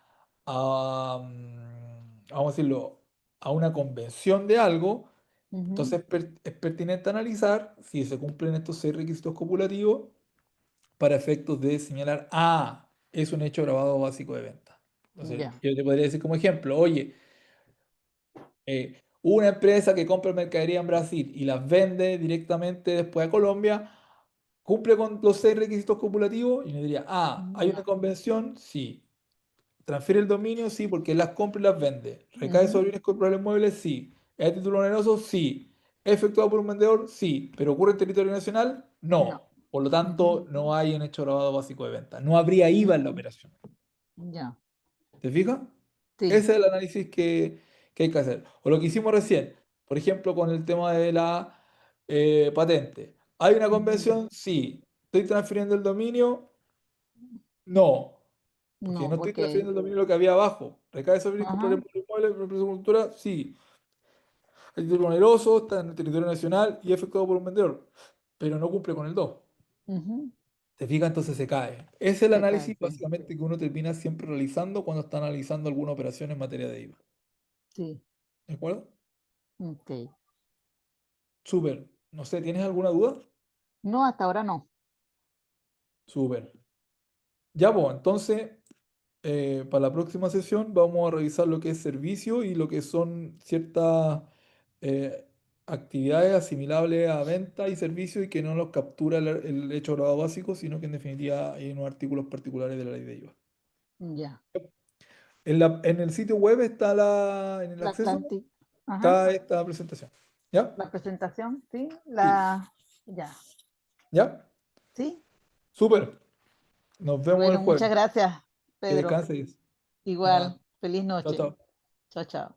a, vamos a decirlo, a una convención de algo, ujú, entonces es pertinente analizar si se cumplen estos 6 requisitos copulativos para efectos de señalar, es un hecho grabado básico de venta. Entonces ya, yo te podría decir como ejemplo, oye, una empresa que compra mercadería en Brasil y las vende directamente después a Colombia, cumple con los 6 requisitos copulativos y me diría, ¿hay una ya, convención? Sí. ¿Transfiere el dominio? Sí, porque él las compra y las vende. ¿Recae ujú, sobre bienes comprables muebles? Sí. ¿Es a título oneroso? Sí. ¿Es efectuado por un vendedor? Sí. ¿Pero ocurre en territorio nacional? no, No. Por lo ujú, tanto, no hay un hecho grabado básico de venta. No habría IVA en la ujú, operación. ya, ¿Te fijas? sí, Ese es el análisis ¿Qué hay que hacer? O lo que hicimos recién, por ejemplo, con el tema de la patente. ¿Hay una Ujú. convención? Sí. ¿Estoy transfiriendo el dominio? No. Porque No, no estoy porque, transfiriendo el dominio lo que había abajo. ¿Recae sobre control ajá, de inmuebles, empresa de cultura? Sí. El título oneroso está en el territorio nacional y es efectuado por un vendedor, pero no cumple con el 2. ujú, ¿Te fijas? Entonces se cae. Es el se cae, análisis sí, básicamente que uno termina siempre realizando cuando está analizando alguna operación en materia de IVA. sí, ¿De acuerdo? ok. Súper. No sé, ¿tienes alguna duda? No, hasta ahora no. Súper. Ya, pues, entonces, para la próxima sesión vamos a revisar lo que es servicio y lo que son ciertas eh, actividades asimilables a venta y servicio y que no los captura el hecho grabado básico, sino que en definitiva hay unos artículos particulares de la ley de IVA. Ya, En el sitio web está en el la acceso, plantilla, ajá, está esta presentación. ¿Ya? la presentación, sí, Sí. ya, ¿Ya? sí. Súper. Nos vemos el Bueno, jueves. muchas gracias, Que Pedro. descanses. De nada. Igual, feliz Chao, noche. chao. Chao, chao.